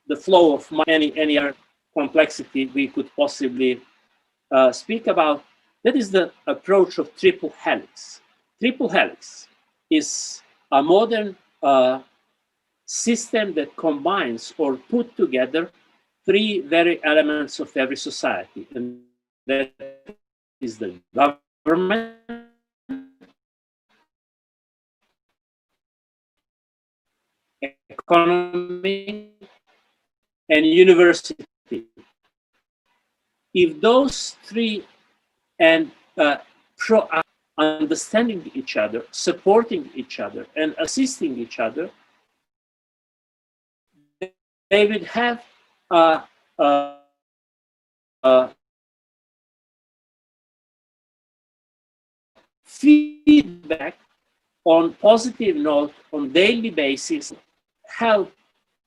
the flow of any other complexity we could possibly speak about, that is the approach of triple helix. Triple helix is a modern system that combines or put together three very elements of every society, and that is the government, economy, and university. If those three and understanding each other, supporting each other, and assisting each other, they would have feedback on positive note, on daily basis, help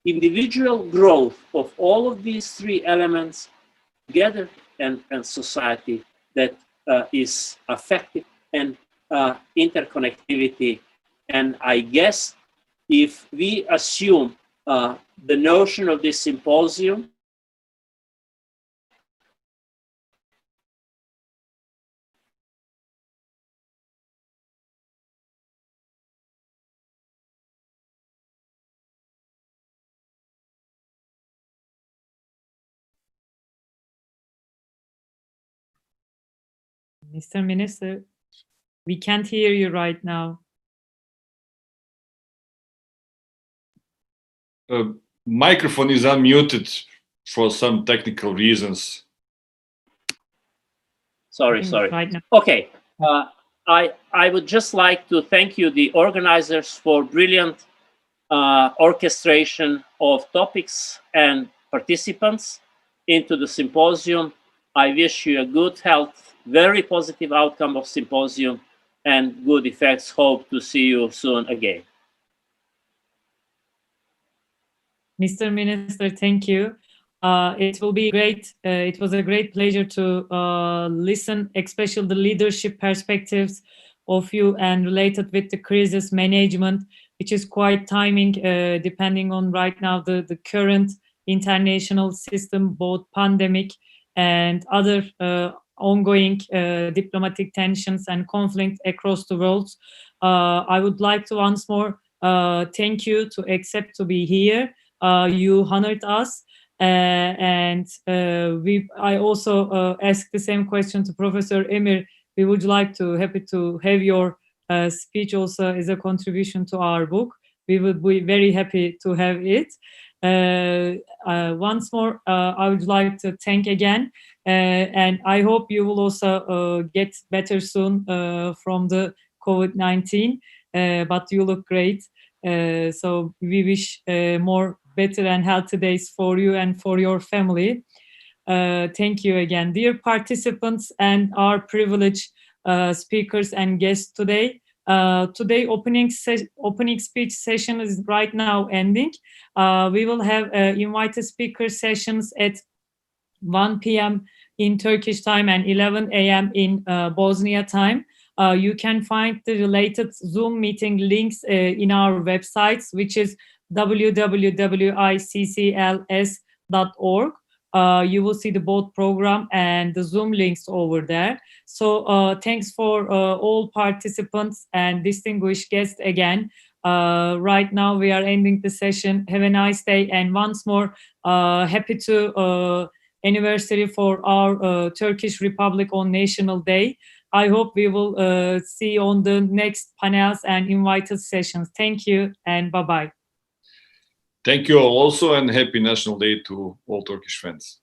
individual growth of all of these three elements together, and society that is affected, and interconnectivity. And I guess if we assume the notion of this symposium, Mr. Minister, we can't hear you right now. Microphone is unmuted for some technical reasons. Sorry. Right now. Okay. I would just like to thank you, the organizers, for brilliant orchestration of topics and participants into the symposium. I wish you a good health, very positive outcome of symposium, and good effects. Hope to see you soon again. Mr. Minister, thank you. It will be great. It was a great pleasure to listen, especially the leadership perspectives of you and related with the crisis management, which is quite timing, depending on right now the current international system, both pandemic and other ongoing diplomatic tensions and conflict across the world. I would like to once more thank you to accept to be here. You honored us, and I also asked the same question to Professor Emir. We would like to happy to have your speech also as a contribution to our book. We would be very happy to have it. Once more, I would like to thank again, and I hope you will also get better soon from the COVID-19. But you look great. So we wish more better and healthy days for you and for your family. Thank you again. Dear participants and our privileged speakers and guests today, today opening speech session is right now ending. We will have invited speaker sessions at 1 p.m. in Turkish time and 11 a.m. in Bosnia time. You can find the related Zoom meeting links in our websites, which is www.iccls.org. You will see the both program and the Zoom links over there. So thanks for all participants and distinguished guests again. Right now we are ending the session. Have a nice day, and once more happy to anniversary for our Turkish Republic on National Day. I hope we will see you on the next panels and invited sessions. Thank you and bye-bye. Thank you all also, and happy National Day to all Turkish friends.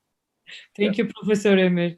Thank you, Professor Emir.